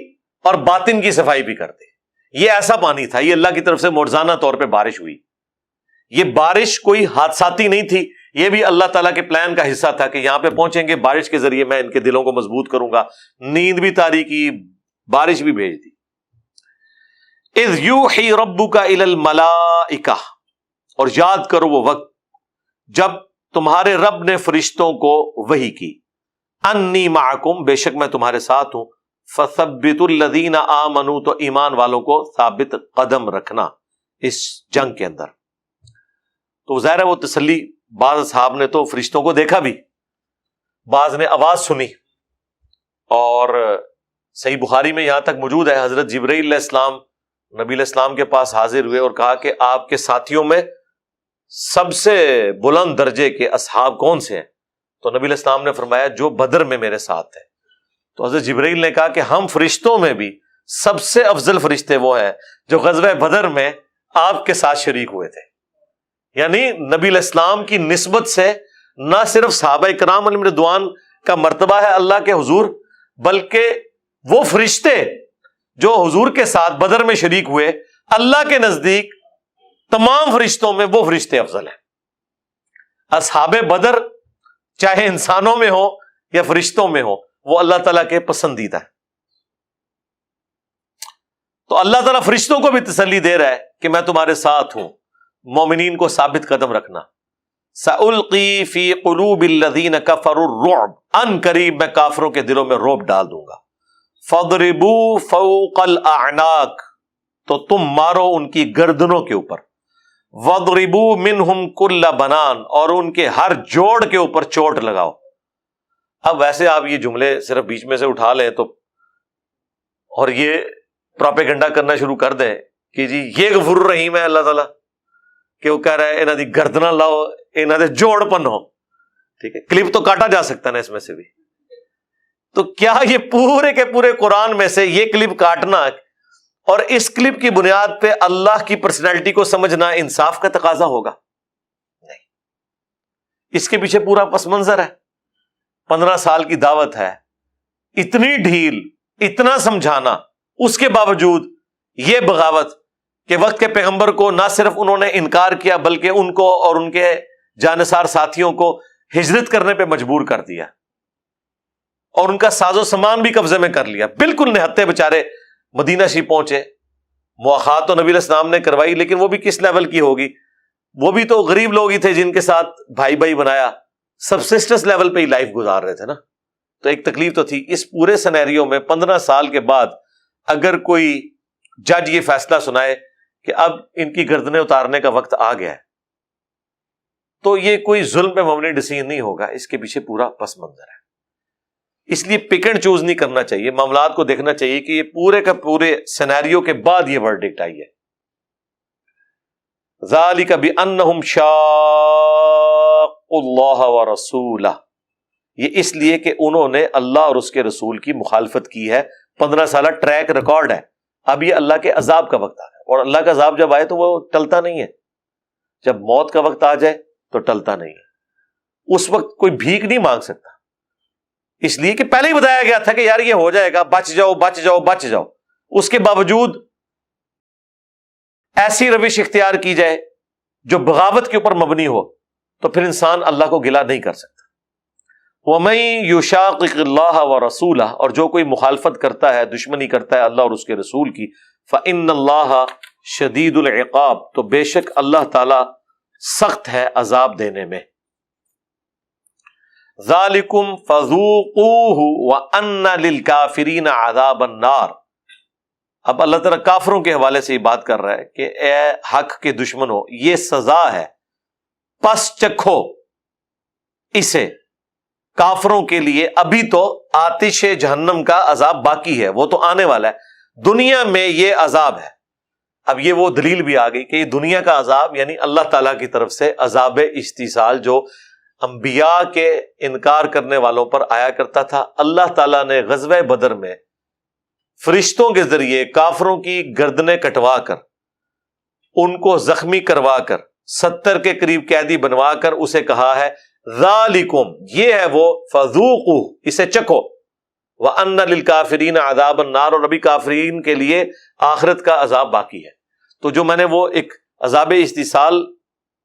اور باطن کی صفائی بھی کر دی. یہ ایسا پانی تھا، یہ اللہ کی طرف سے معجزانہ طور پہ بارش ہوئی. یہ بارش کوئی حادثاتی نہیں تھی، یہ بھی اللہ تعالیٰ کے پلان کا حصہ تھا کہ یہاں پہ پہنچیں گے، بارش کے ذریعے میں ان کے دلوں کو مضبوط کروں گا. نیند بھی طاری کی، بارش بھی بھیج دی. اذ یوحی ربک الی الملائکہ، اور یاد کرو وہ وقت جب تمہارے رب نے فرشتوں کو وحی کی، انی معکم، بے شک میں تمہارے ساتھ ہوں، فثبتوا الذین آمنوا، تو ایمان والوں کو ثابت قدم رکھنا اس جنگ کے اندر. تو ظاہر ہے وہ تسلی، بعض اصحاب نے تو فرشتوں کو دیکھا بھی، بعض نے آواز سنی. اور صحیح بخاری میں یہاں تک موجود ہے، حضرت جبرائیل علیہ السلام نبی علیہ السلام کے پاس حاضر ہوئے اور کہا کہ آپ کے ساتھیوں میں سب سے بلند درجے کے اصحاب کون سے ہیں؟ تو نبی علیہ السلام نے فرمایا جو بدر میں میرے ساتھ ہیں. تو حضرت جبرائیل نے کہا کہ ہم فرشتوں میں بھی سب سے افضل فرشتے وہ ہیں جو غزوہ بدر میں آپ کے ساتھ شریک ہوئے تھے. یعنی نبی علیہ السلام کی نسبت سے نہ صرف صحابہ کرام علیہم رضوان کا مرتبہ ہے اللہ کے حضور، بلکہ وہ فرشتے جو حضور کے ساتھ بدر میں شریک ہوئے، اللہ کے نزدیک تمام فرشتوں میں وہ فرشتے افضل ہیں. اصحاب بدر چاہے انسانوں میں ہو یا فرشتوں میں ہو، وہ اللہ تعالیٰ کے پسندیدہ ہے. تو اللہ تعالیٰ فرشتوں کو بھی تسلی دے رہا ہے کہ میں تمہارے ساتھ ہوں، مومنین کو ثابت قدم رکھنا. سألقی فی قلوب الذین کفروا الرعب، ان قریب میں کافروں کے دلوں میں رعب ڈال دوں گا. فضربوا فوق الاعناق، تو تم مارو ان کی گردنوں کے اوپر. وضربوا منہم کل بنان، اور ان کے ہر جوڑ کے اوپر چوٹ لگاؤ. اب ویسے آپ یہ جملے صرف بیچ میں سے اٹھا لیں تو اور یہ پروپیگنڈا کرنا شروع کر دیں کہ جی یہ غفور الرحیم ہے اللہ تعالیٰ، کہ وہ کہہ رہا ہے انہاں دی گردنہ لاؤ، انہاں دے جوڑ پنو. ٹھیک ہے، کلپ تو کاٹا جا سکتا ہے نا اس میں سے بھی. تو کیا یہ پورے کے پورے قرآن میں سے یہ کلپ کاٹنا اور اس کلپ کی بنیاد پہ اللہ کی پرسنالٹی کو سمجھنا انصاف کا تقاضا ہوگا؟ نہیں. اس کے پیچھے پورا پس منظر ہے. 15 سال کی دعوت ہے، اتنی ڈھیل، اتنا سمجھانا، اس کے باوجود یہ بغاوت کہ وقت کے پیغمبر کو نہ صرف انہوں نے انکار کیا بلکہ ان کو اور ان کے جانثار ساتھیوں کو ہجرت کرنے پہ مجبور کر دیا اور ان کا ساز و سامان بھی قبضے میں کر لیا. بالکل نہتے بیچارے مدینہ شریف پہنچے. مواخات تو نبی علیہ السلام نے کروائی، لیکن وہ بھی کس لیول کی ہوگی؟ وہ بھی تو غریب لوگ ہی تھے جن کے ساتھ بھائی بھائی بنایا، سبسسٹنس لیول پہ ہی لائف گزار رہے تھے نا. تو ایک تکلیف تو تھی. اس پورے سینیریو میں 15 سال کے بعد اگر کوئی جج یہ فیصلہ سنائے کہ اب ان کی گردنیں اتارنے کا وقت آ گیا ہے، تو یہ کوئی ظلم پہ مبنی ڈیسیژن نہیں ہوگا، اس کے پیچھے پورا پس منظر ہے. اس لیے پک اینڈ چوز نہیں کرنا چاہیے، معاملات کو دیکھنا چاہیے کہ یہ پورے کا پورے سینیریو کے بعد یہ ورڈکٹ آئی ہے. ذالک بانہم شاقوا اللہ ورسولہ، یہ اس لیے کہ انہوں نے اللہ اور اس کے رسول کی مخالفت کی ہے. 15 سالہ ٹریک ریکارڈ ہے. اب یہ اللہ کے عذاب کا وقت آ رہا ہے، اور اللہ کا عذاب جب آئے تو وہ ٹلتا نہیں ہے. جب موت کا وقت آ جائے تو ٹلتا نہیں ہے. اس وقت کوئی بھیک نہیں مانگ سکتا، اس لیے کہ پہلے ہی بتایا گیا تھا کہ یار یہ ہو جائے گا، بچ جاؤ بچ جاؤ بچ جاؤ. اس کے باوجود ایسی روش اختیار کی جائے جو بغاوت کے اوپر مبنی ہو تو پھر انسان اللہ کو گلہ نہیں کر سکتا. وَمَن يُشَاقِقِ اللَّهَ وَرَسُولَهُ، اور جو کوئی مخالفت کرتا ہے، دشمنی کرتا ہے اللہ اور اس کے رسول کی، فَإِنَّ اللَّهَ شَدِيدُ الْعِقَابِ، تو بے شک اللہ تعالی سخت ہے عذاب دینے میں. ذَلِكُمْ فَذُوقُوهُ وَأَنَّ لِلْكَافِرِينَ عَذَابَ النَّارِ. اب اللہ تعالیٰ کافروں کے حوالے سے یہ بات کر رہا ہے کہ اے حق کے دشمنوں، یہ سزا ہے، پس چکھو اسے. کافروں کے لیے ابھی تو آتش جہنم کا عذاب باقی ہے، وہ تو آنے والا ہے. دنیا میں یہ عذاب ہے. اب یہ وہ دلیل بھی آ گئی کہ یہ دنیا کا عذاب یعنی اللہ تعالیٰ کی طرف سے عذاب استحصال جو انبیاء کے انکار کرنے والوں پر آیا کرتا تھا. اللہ تعالیٰ نے غزوہ بدر میں فرشتوں کے ذریعے کافروں کی گردنیں کٹوا کر، ان کو زخمی کروا کر، 70 کے قریب قیدی بنوا کر اسے کہا ہے ذالکم، یہ ہے وہ، فذوقوا، اسے چکھو، وَأَنَّ لِلْكَافِرِينَ عَذَابَ النَّارِ، اور ابھی کافرین کے لیے آخرت کا عذاب باقی ہے. تو جو میں نے وہ ایک عذاب استحصال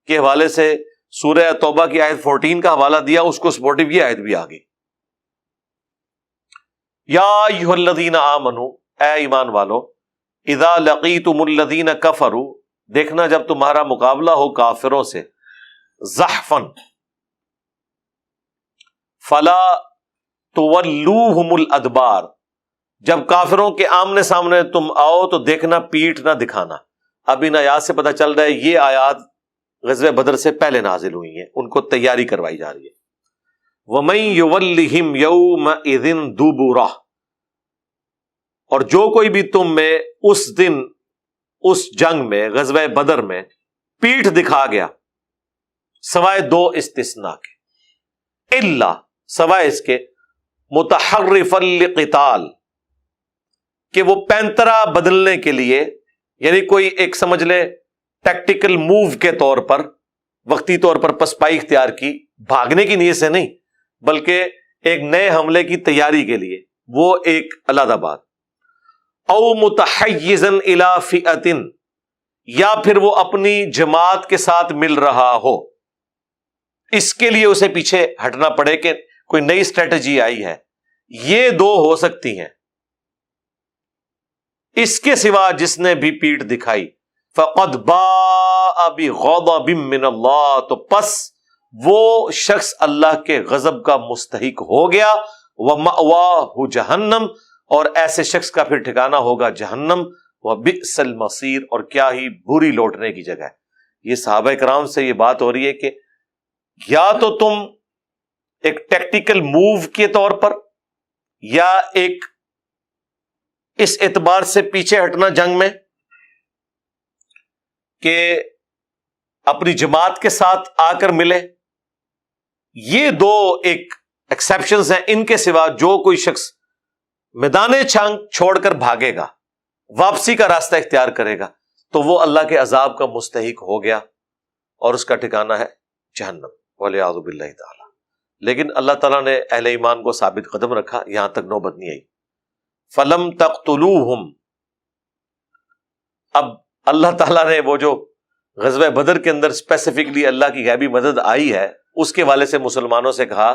کے حوالے سے سورہ توبہ کی آیت 14 کا حوالہ دیا، اس کو سپورٹیو یہ آیت بھی آ گئی. یا ایھا الذین آمنوا، اے ایمان والو، اذا لقیتم الذین کفروا، دیکھنا جب تمہارا مقابلہ ہو کافروں سے، زحفا فلا تولوہم الادبار، جب کافروں کے آمنے سامنے تم آؤ تو دیکھنا پیٹھ نہ دکھانا. اب ان آیات سے پتہ چل رہا ہے یہ آیات غزوہ بدر سے پہلے نازل ہوئی ہیں، ان کو تیاری کروائی جا رہی ہے. وَمَن يُوَلِّهِمْ يَوْمَئِذٍ دُبُرَهُ، اور جو کوئی بھی تم میں اس دن اس جنگ میں غزوہ بدر میں پیٹھ دکھا گیا، سوائے 2 استثناء کے، الا، سوائے اس کے، متحرفا لقتال، کہ وہ پینترا بدلنے کے لیے، یعنی کوئی ایک سمجھ لے ٹیکٹیکل موو کے طور پر، وقتی طور پر پسپائی اختیار کی، بھاگنے کی نیت سے نہیں بلکہ ایک نئے حملے کی تیاری کے لیے، وہ ایک علیحدہ بات. او متحیزا الی فئۃ، یا پھر وہ اپنی جماعت کے ساتھ مل رہا ہو، اس کے لیے اسے پیچھے ہٹنا پڑے کہ کوئی نئی اسٹریٹجی آئی ہے. یہ 2 ہو سکتی ہیں. اس کے سوا جس نے بھی پیٹھ دکھائی، فقد باء بغضب من اللہ، تو پس وہ شخص اللہ کے غضب کا مستحق ہو گیا. ومأواہ جہنم، اور ایسے شخص کا پھر ٹھکانہ ہوگا جہنم. وبئس المصیر، اور کیا ہی بری لوٹنے کی جگہ ہے. یہ صحابہ کرام سے یہ بات ہو رہی ہے کہ یا تو تم ایک ٹیکٹیکل موو کے طور پر، یا ایک اس اعتبار سے پیچھے ہٹنا جنگ میں کہ اپنی جماعت کے ساتھ آ کر ملے. یہ 2 ایک ایکسیپشنز ہیں. ان کے سوا جو کوئی شخص میدان جنگ چھوڑ کر بھاگے گا، واپسی کا راستہ اختیار کرے گا، تو وہ اللہ کے عذاب کا مستحق ہو گیا اور اس کا ٹھکانہ ہے جہنم، والعیاذ باللہ تعالی. لیکن اللہ تعالیٰ نے اہل ایمان کو ثابت قدم رکھا، یہاں تک نوبت نہیں آئی. فلم تقتلوہم، اب اللہ تعالیٰ نے وہ جو غزوہ بدر کے اندر اسپیسیفکلی اللہ کی غیبی مدد آئی ہے، اس کے والے سے مسلمانوں سے کہا،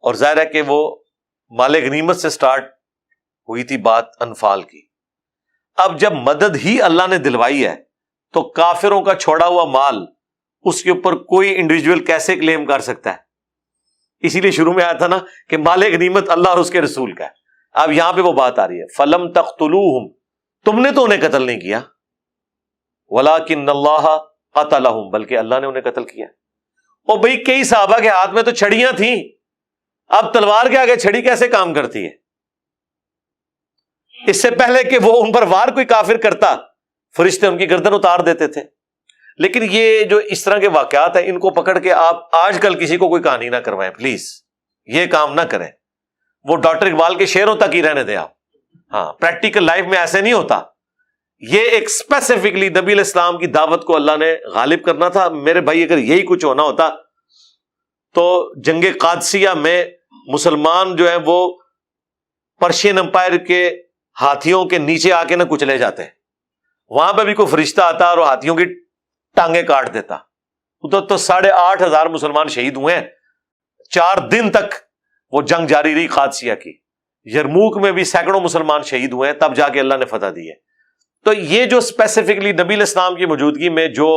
اور ظاہر ہے کہ وہ مال غنیمت سے سٹارٹ ہوئی تھی بات انفال کی. اب جب مدد ہی اللہ نے دلوائی ہے تو کافروں کا چھوڑا ہوا مال اس کے اوپر کوئی انڈیویجول کیسے کلیم کر سکتا ہے؟ اسی لیے شروع میں آیا تھا نا کہ مال غنیمت اللہ اور اس کے رسول کا ہے. اب یہاں پہ وہ بات آ رہی ہے، فلم تقتلوہم، تم نے تو انہیں قتل نہیں کیا، ولکن اللہ قتلہم، بلکہ اللہ نے انہیں قتل کیا. اور بھئی کئی صحابہ کے ہاتھ میں تو چھڑیاں تھیں، اب تلوار کے آگے چھڑی کیسے کام کرتی ہے؟ اس سے پہلے کہ وہ ان پر وار کوئی کافر کرتا، فرشتے ان کی گردن اتار دیتے تھے. لیکن یہ جو اس طرح کے واقعات ہیں، ان کو پکڑ کے آپ آج کل کسی کو کوئی کہانی نہ کروائیں پلیز. یہ کام نہ کریں. وہ ڈاکٹر اقبال کے شعروں تک ہی رہنے دیں آپ. ہاں پریکٹیکل لائف میں ایسے نہیں ہوتا. یہ ایک اسپیسیفکلی نبی علیہ السلام کی دعوت کو اللہ نے غالب کرنا تھا. میرے بھائی اگر یہی کچھ ہونا ہوتا تو جنگ قادسیہ میں مسلمان جو ہیں وہ پرشین امپائر کے ہاتھیوں کے نیچے آ کے نہ کچلے جاتے. وہاں پہ بھی کوئی فرشتہ آتا اور ہاتھیوں کی ٹانگیں کاٹ دیتا. تو 8,500 مسلمان شہید ہوئے ہیں. 4 دن تک وہ جنگ جاری رہی قادسیہ کی. یرموک میں بھی سینکڑوں مسلمان شہید ہوئے ہیں, تب جا کے اللہ نے فتح دی ہے. تو یہ جو اسپیسیفکلی نبی علیہ السلام کی موجودگی میں جو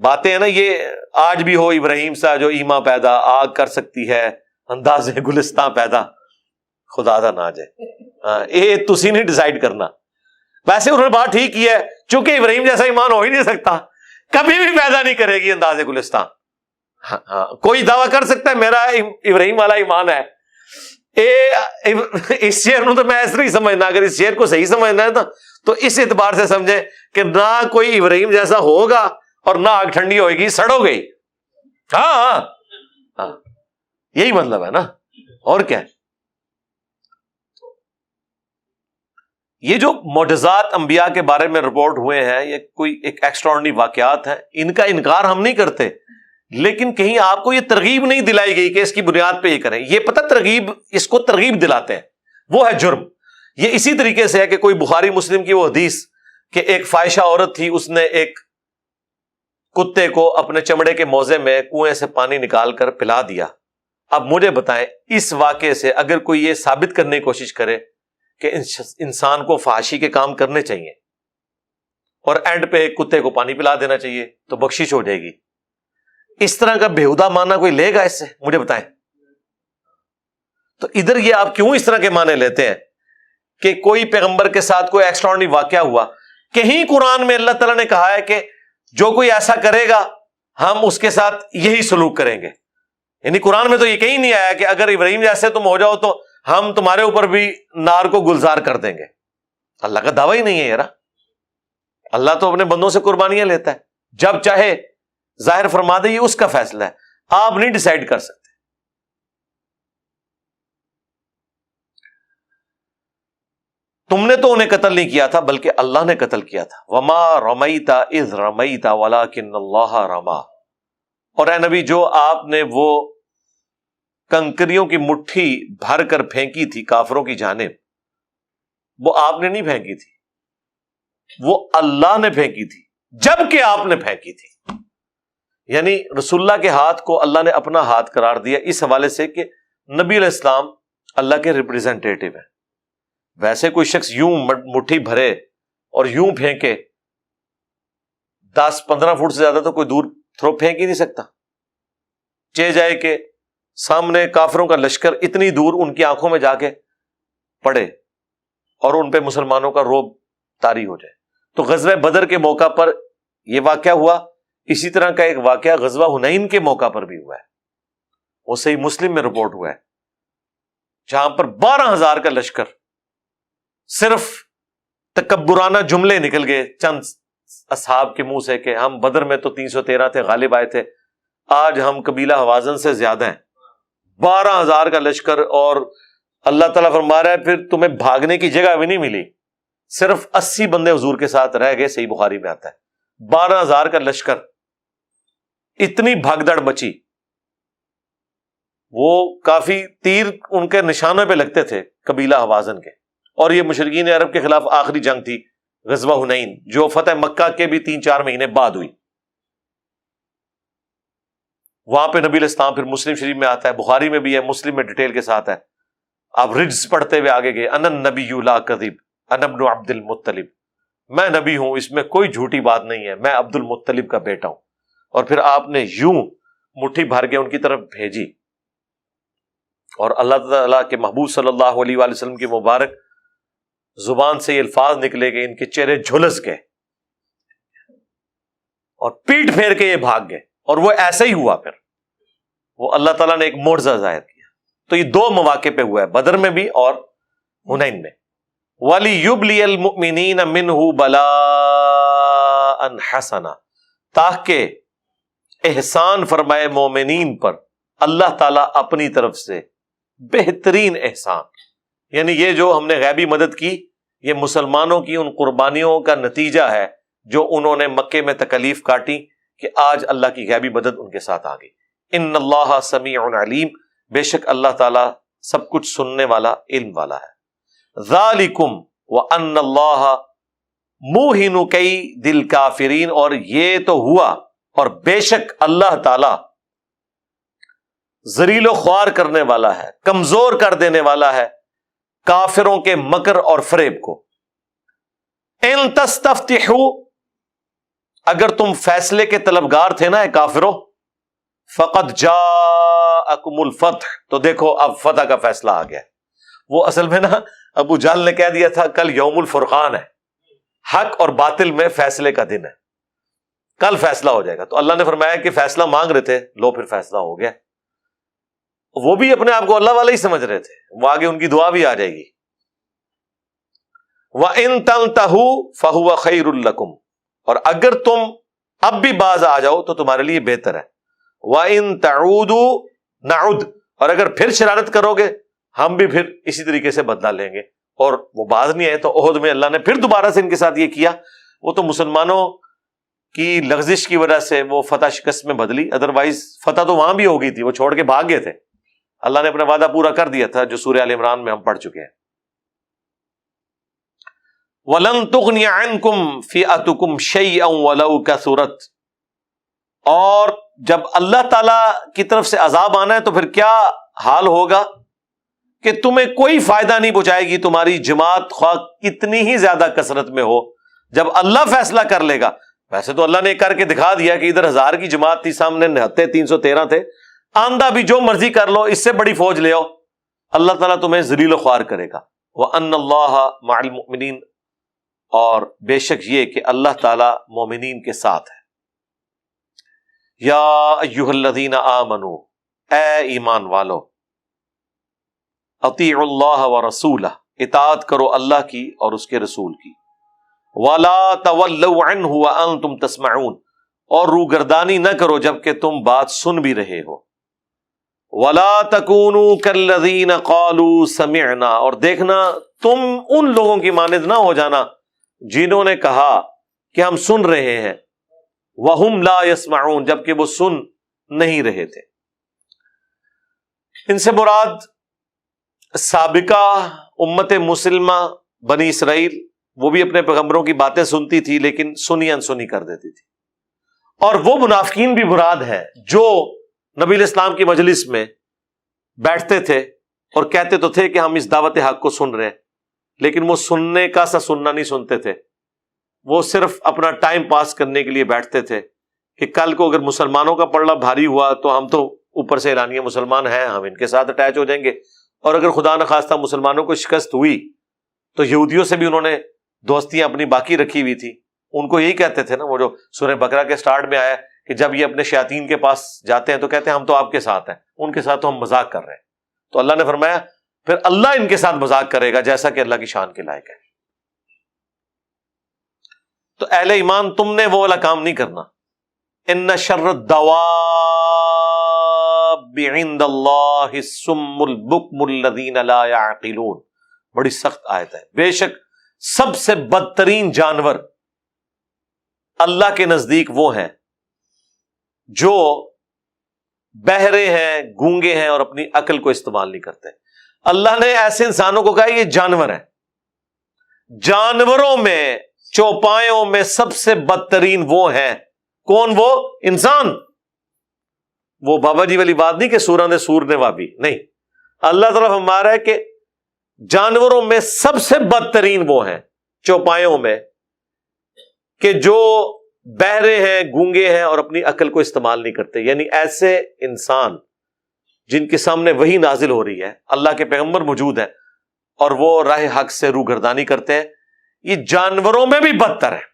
باتیں ہیں نا, یہ آج بھی ہو ابراہیم سا جو ایما پیدا آگ کر سکتی ہے انداز گلستان پیدا خدا دا نہ جائے. یہ تسی نہیں ڈیسائیڈ کرنا. ویسے انہوں نے بات ٹھیک کی ہے, چونکہ ابراہیم جیسا ایمان ہو ہی نہیں سکتا, کبھی بھی پیدا نہیں کرے گی انداز گلستان. ہاں کوئی دعویٰ کر سکتا ہے میرا ابراہیم والا ایمان ہے. اس شعر نو تو میں ایسا ہی سمجھنا, اگر اس شعر کو صحیح سمجھنا ہے نا تو اس اعتبار سے سمجھے کہ نہ کوئی ابراہیم جیسا ہوگا اور نہ آگ ٹھنڈی ہوئے گی, سڑو گئی. ہاں یہی مطلب ہے نا, اور کیا ہے. یہ جو معجزات انبیاء کے بارے میں رپورٹ ہوئے ہیں, یہ کوئی ایک ایکسٹراڈنری واقعات ہیں, ان کا انکار ہم نہیں کرتے, لیکن کہیں آپ کو یہ ترغیب نہیں دلائی گئی کہ اس کی بنیاد پہ یہ کریں. یہ پتہ ترغیب, اس کو ترغیب دلاتے ہیں, وہ ہے جرم. یہ اسی طریقے سے ہے کہ کوئی بخاری مسلم کی وہ حدیث کہ ایک فاحشہ عورت تھی, اس نے ایک کتے کو اپنے چمڑے کے موزے میں کنویں سے پانی نکال کر پلا دیا. اب مجھے بتائیں اس واقعے سے اگر کوئی یہ ثابت کرنے کی کوشش کرے کہ انسان کو فحاشی کے کام کرنے چاہیے اور اینڈ پہ ایک کتے کو پانی پلا دینا چاہیے تو بخشش ہو جائے گی, اس طرح کا بےہودہ معنی کوئی لے گا اس سے؟ مجھے بتائیں. تو ادھر یہ آپ کیوں اس طرح کے معنی لیتے ہیں کہ کوئی پیغمبر کے ساتھ کوئی ایکسٹراڈنری واقعہ ہوا؟ کہیں قرآن میں اللہ تعالیٰ نے کہا ہے کہ جو کوئی ایسا کرے گا ہم اس کے ساتھ یہی سلوک کریں گے. یعنی قرآن میں تو یہ کہیں نہیں آیا کہ اگر ابراہیم جیسے تم ہو جاؤ تو ہم تمہارے اوپر بھی نار کو گلزار کر دیں گے. اللہ کا دعویٰ ہی نہیں ہے یار. اللہ تو اپنے بندوں سے قربانیاں لیتا ہے, جب چاہے ظاہر فرما دے, یہ اس کا فیصلہ ہے, آپ نہیں ڈیسائیڈ کر سکتے. تم نے تو انہیں قتل نہیں کیا تھا بلکہ اللہ نے قتل کیا تھا. وما رمیت اذ رمیت ولکن اللہ رما. اور اے نبی جو آپ نے وہ کنکریوں کی مٹھی بھر کر پھینکی تھی کافروں کی جانب, وہ آپ نے نہیں پھینکی تھی, وہ اللہ نے پھینکی تھی جب کہ آپ نے پھینکی تھی. یعنی رسول اللہ کے ہاتھ کو اللہ نے اپنا ہاتھ قرار دیا اس حوالے سے کہ نبی علیہ السلام اللہ کے ریپریزنٹیٹو ہیں. ویسے کوئی شخص یوں مٹھی بھرے اور یوں پھینکے 10-15 فٹ سے زیادہ تو کوئی دور تھرو پھینک ہی نہیں سکتا. چہ جائے کہ سامنے کافروں کا لشکر اتنی دور ان کی آنکھوں میں جا کے پڑے اور ان پہ مسلمانوں کا روب طاری ہو جائے. تو غزوہ بدر کے موقع پر یہ واقعہ ہوا. اسی طرح کا ایک واقعہ غزوہ حنین کے موقع پر بھی ہوا ہے, وہ صحیح مسلم میں رپورٹ ہوا ہے, جہاں پر 12,000 کا لشکر, صرف تکبرانہ جملے نکل گئے چند اصحاب کے منہ سے کہ ہم بدر میں تو 313 تھے, غالب آئے تھے, آج ہم قبیلہ حوازن سے زیادہ ہیں. 12,000 کا لشکر, اور اللہ تعالیٰ فرما رہا ہے پھر تمہیں بھاگنے کی جگہ بھی نہیں ملی, صرف 80 بندے حضور کے ساتھ رہ گئے. صحیح بخاری میں آتا ہے 12,000 کا لشکر, اتنی بھگدڑ مچی. وہ کافی تیر ان کے نشانوں پہ لگتے تھے قبیلہ حوازن کے, اور یہ مشرکین عرب کے خلاف آخری جنگ تھی غزوہ حنین, جو فتح مکہ کے بھی 3-4 مہینے بعد ہوئی. وہاں پہ نبی علیہ السلام, پھر مسلم شریف میں آتا ہے, بخاری میں بھی ہے, مسلم میں ڈیٹیل کے ساتھ ہے, آپ رجز پڑھتے ہوئے آگے گئے, انا النبی لا کذب انا ابن عبد المطلب, میں نبی ہوں, اس میں کوئی جھوٹی بات نہیں ہے, میں عبد المطلب کا بیٹا ہوں. اور پھر آپ نے یوں مٹھی بھر کے ان کی طرف بھیجی, اور اللہ تعالیٰ کے محبوب صلی اللہ علیہ وآلہ وسلم کی مبارک زبان سے یہ الفاظ نکلے کہ ان کے چہرے جھلس گئے اور پیٹ پھیر کے یہ بھاگ گئے. اور وہ ایسا ہی ہوا, پھر وہ اللہ تعالیٰ نے ایک معجزہ ظاہر کیا. تو یہ 2 مواقع پہ ہوا ہے, بدر میں بھی اور حنین میں. وَلِيُبْلِيَ الْمُؤْمِنِينَ مِنْهُ بَلَاءً حَسَنًا, تاکہ احسان فرمائے مومنین پر اللہ تعالیٰ اپنی طرف سے بہترین احسان، یعنی یہ جو ہم نے غیبی مدد کی، یہ مسلمانوں کی ان قربانیوں کا نتیجہ ہے جو انہوں نے مکے میں تکلیف کاٹی کہ آج اللہ کی غیبی مدد ان کے ساتھ آ گئی۔ ان اللہ سمیع علیم، بے شک اللہ تعالیٰ سب کچھ سننے والا، علم والا ہے۔ ذالکم وان اللہ موہن کید الکافرین، اور یہ تو ہوا اور بے شک اللہ تعالیٰ ذلیل و خوار کرنے والا ہے، کمزور کر دینے والا ہے کافروں کے مکر اور فریب کو۔ ان تستفتحوا، اگر تم فیصلے کے طلبگار تھے نا اے کافروں، فقد جاءکم الفتح، تو دیکھو اب فتح کا فیصلہ آ گیا۔ وہ اصل میں نا ابو جہل نے کہہ دیا تھا کل یوم الفرقان ہے، حق اور باطل میں فیصلے کا دن ہے، کل فیصلہ ہو جائے گا۔ تو اللہ نے فرمایا کہ فیصلہ مانگ رہے تھے، لو پھر فیصلہ ہو گیا۔ وہ بھی اپنے آپ کو اللہ والے ہی سمجھ رہے تھے، وہ آگے ان کی دعا بھی آ جائے گی۔ وَإِن تَنْتَهُوا فَهُوَ خَيْرٌ لَكُمْ، اور اگر تم اب بھی باز آ جاؤ تو تمہارے لیے بہتر ہے۔ وَإِن تَعُودُوا نَعُدْ، اور اگر پھر شرارت کرو گے ہم بھی پھر اسی طریقے سے بدلہ لیں گے۔ اور وہ باز نہیں آئے تو احد میں اللہ نے پھر دوبارہ سے ان کے ساتھ یہ کیا۔ وہ تو مسلمانوں کی لغزش کی وجہ سے وہ فتح شکست میں بدلی، ادروائز فتح تو وہاں بھی ہو گئی تھی، وہ چھوڑ کے بھاگ گئے تھے۔ اللہ نے اپنا وعدہ پورا کر دیا تھا جو سورہ آل عمران میں ہم پڑھ چکے ہیں۔ وَلَن تُغْنِيَ عَنْكُمْ فِئَتُكُمْ شَيْئًا وَلَوْ كَثُرَتْ، اور جب اللہ تعالیٰ کی طرف سے عذاب آنا ہے تو پھر کیا حال ہوگا کہ تمہیں کوئی فائدہ نہیں پہنچائے گی تمہاری جماعت، خواہ کتنی ہی زیادہ کثرت میں ہو۔ جب اللہ فیصلہ کر لے گا، ویسے تو اللہ نے کر کے دکھا دیا کہ ادھر 1000 کی جماعت تھی، سامنے 313 تھے، آندہ بھی جو مرضی کر لو، اس سے بڑی فوج لے آؤ، اللہ تعالیٰ تمہیں ذلیل و خوار کرے گا۔ وَأَنَّ اللَّهَ مَعَ الْمُؤْمِنِينَ، اور بے شک یہ کہ اللہ تعالیٰ مومنین کے ساتھ ہے۔ یا ایھا الذین آمنوا، اے ایمان والو، اطیعوا اللہ ورسولہ، اطاعت کرو اللہ کی اور اس کے رسول کی۔ وَلَا تَوَلَّوْا عَنْهُ وَأَنْتُمْ تَسْمَعُونَ، اور روگردانی نہ کرو جبکہ تم بات سن بھی رہے ہو۔ وَلَا تَكُونُوا كَالَّذِينَ قَالُوا سَمِعْنَا، اور دیکھنا تم ان لوگوں کی مانند نہ ہو جانا جنہوں نے کہا کہ ہم سن رہے ہیں، وَهُمْ لَا يَسْمَعُونَ، جبکہ وہ سن نہیں رہے تھے۔ ان سے مراد سابقہ امت مسلمہ بنی اسرائیل، وہ بھی اپنے پیغمبروں کی باتیں سنتی تھی لیکن سنی انسنی کر دیتی تھی۔ اور وہ منافقین بھی مراد ہے جو نبی علیہ السلام کی مجلس میں بیٹھتے تھے اور کہتے تو تھے کہ ہم اس دعوت حق کو سن رہے ہیں، لیکن وہ سننے کا سا سننا نہیں سنتے تھے، وہ صرف اپنا ٹائم پاس کرنے کے لیے بیٹھتے تھے کہ کل کو اگر مسلمانوں کا پلڑا بھاری ہوا تو ہم تو اوپر سے اعلانیہ مسلمان ہیں، ہم ان کے ساتھ اٹیچ ہو جائیں گے، اور اگر خدا نخواستہ مسلمانوں کو شکست ہوئی تو یہودیوں سے بھی انہوں نے دوستیاں اپنی باقی رکھی ہوئی تھی۔ ان کو یہی کہتے تھے نا، وہ جو سورہ بقرہ کے سٹارٹ میں آیا کہ جب یہ اپنے شیاطین کے پاس جاتے ہیں تو کہتے ہیں ہم تو آپ کے ساتھ ہیں، ان کے ساتھ تو ہم مذاق کر رہے ہیں۔ تو اللہ نے فرمایا پھر اللہ ان کے ساتھ مذاق کرے گا جیسا کہ اللہ کی شان کے لائق ہے۔ تو اہل ایمان تم نے وہ والا کام نہیں کرنا۔ ان شر الدواب عند اللہ الصم البکم الذین لا یعقلون، بڑی سخت آیت ہے۔ بے شک سب سے بدترین جانور اللہ کے نزدیک وہ ہیں جو بہرے ہیں، گونگے ہیں اور اپنی عقل کو استعمال نہیں کرتے۔ اللہ نے ایسے انسانوں کو کہا یہ جانور ہیں، جانوروں میں چوپایوں میں سب سے بدترین وہ ہیں۔ کون؟ وہ انسان۔ وہ بابا جی والی بات نہیں کہ سوراں دے سور نے وابی، نہیں، اللہ تعالیٰ ہمارا ہے کہ جانوروں میں سب سے بدترین وہ ہیں چوپایوں میں کہ جو بہرے ہیں، گونگے ہیں اور اپنی عقل کو استعمال نہیں کرتے۔ یعنی ایسے انسان جن کے سامنے وحی نازل ہو رہی ہے، اللہ کے پیغمبر موجود ہیں اور وہ راہ حق سے روگردانی کرتے ہیں، یہ جانوروں میں بھی بدتر ہے۔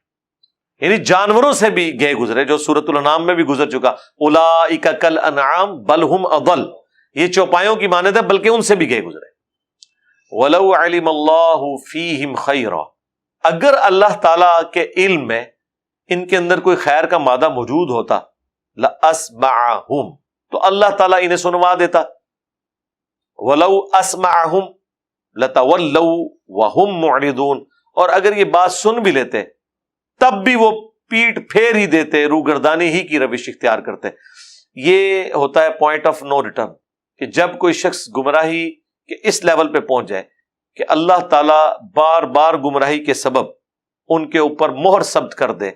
یعنی جانوروں سے بھی گئے گزرے، جو سورۃ الانعام میں بھی گزر چکا، اولئک کالانعام بل ہم اضل، یہ چوپایوں کی مانند ہے بلکہ ان سے بھی گئے گزرے۔ وَلَوْ عَلِمَ اللَّهُ فِيهِمْ خَيْرًا، اگر اللہ تعالیٰ کے علم میں ان کے اندر کوئی خیر کا مادہ موجود ہوتا، لَأَسْمَعَهُمْ، تو اللہ تعالیٰ انہیں سنوا دیتا. وَلَوْ أَسْمَعَهُمْ لَتَوَلَّوْا وَهُمْ مُعْرِضُونَ, اور اگر یہ بات سن بھی لیتے تب بھی وہ پیٹ پھیر ہی دیتے, روگردانی ہی کی روش اختیار کرتے. یہ ہوتا ہے پوائنٹ آف نو ریٹرن, کہ جب کوئی شخص گمراہی کے اس لیول پہ پہنچ جائے کہ اللہ تعالیٰ بار بار گمراہی کے سبب ان کے اوپر مہر ثبت کر دے.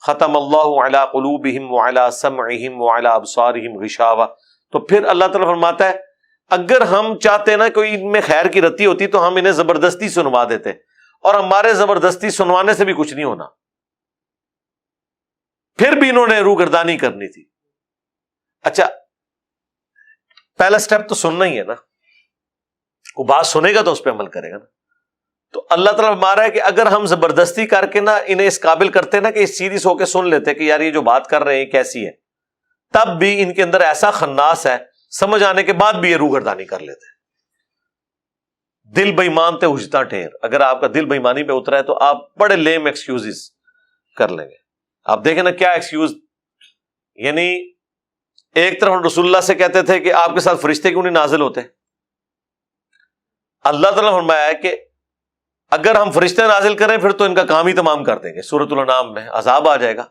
ختم اللہ علی قلوبہم وعلی سمعہم وعلی ابصارہم غشاوہ, تو پھر اللہ تعالیٰ فرماتا ہے اگر ہم چاہتے نا کوئی ان میں خیر کی رتی ہوتی تو ہم انہیں زبردستی سنوا دیتے, اور ہمارے زبردستی سنوانے سے بھی کچھ نہیں ہونا, پھر بھی انہوں نے روگردانی کرنی تھی. اچھا, پہلا سٹیپ تو سننا ہی ہے نا, وہ بات سنے گا تو اس پہ عمل کرے گا نا. تو اللہ تعالیٰ فرما رہا ہے کہ اگر ہم زبردستی کر کے نا انہیں اس قابل کرتے نا کہ سیریس ہو کے سن لیتے کہ یار یہ جو بات کر رہے ہیں کیسی ہے, تب بھی ان کے اندر ایسا خناس ہے, سمجھ آنے کے بعد بھی یہ روگردانی کر لیتے. دل بے ایمان تے اجتا ٹھیر, اگر آپ کا دل بے ایمانی پہ اترا ہے تو آپ بڑے لیم ایکسکیوزز کر لیں گے. آپ دیکھیں نا کیا ایکسکیوز, یعنی ایک طرف رسول اللہ سے کہتے تھے کہ آپ کے ساتھ فرشتے کیوں نہیں نازل ہوتے, اللہ تعالیٰ نے فرمایا ہے کہ اگر ہم فرشتے نازل کریں پھر تو ان کا کام ہی تمام کر دیں گے. سورۃ الانعام میں عذاب آ جائے گا.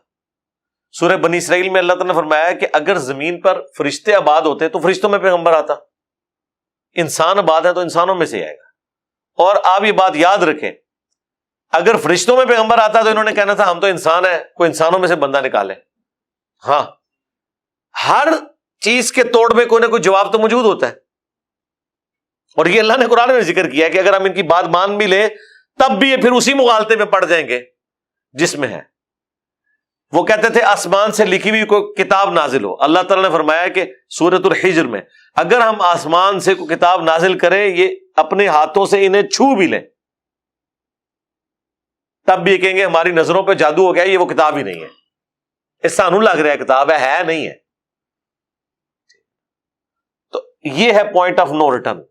سورہ بنی اسرائیل میں اللہ تعالیٰ نے فرمایا ہے کہ اگر زمین پر فرشتے آباد ہوتے تو فرشتوں میں پیغمبر آتا, انسان آباد ہے تو انسانوں میں سے آئے گا. اور آپ یہ بات یاد رکھیں, اگر فرشتوں میں پیغمبر آتا تو انہوں نے کہنا تھا ہم تو انسان ہیں, کوئی انسانوں میں سے بندہ نکالے. ہاں, ہر چیز کے توڑ میں کوئی نہ کوئی جواب تو موجود ہوتا ہے, اور یہ اللہ نے قرآن میں ذکر کیا ہے کہ اگر ہم ان کی بات مان بھی لیں تب بھی یہ پھر اسی مغالطے میں پڑ جائیں گے جس میں ہے. وہ کہتے تھے آسمان سے لکھی ہوئی کوئی کتاب نازل ہو. اللہ تعالیٰ نے فرمایا کہ سورۃ الحجر میں اگر ہم آسمان سے کوئی کتاب نازل کریں, یہ اپنے ہاتھوں سے انہیں چھو بھی لیں, تب بھی یہ کہیں گے ہماری نظروں پہ جادو ہو گیا, یہ وہ کتاب ہی نہیں ہے, اس سانو لگ رہا ہے کتاب ہے نہیں ہے. تو یہ ہے پوائنٹ آف نو ریٹرن.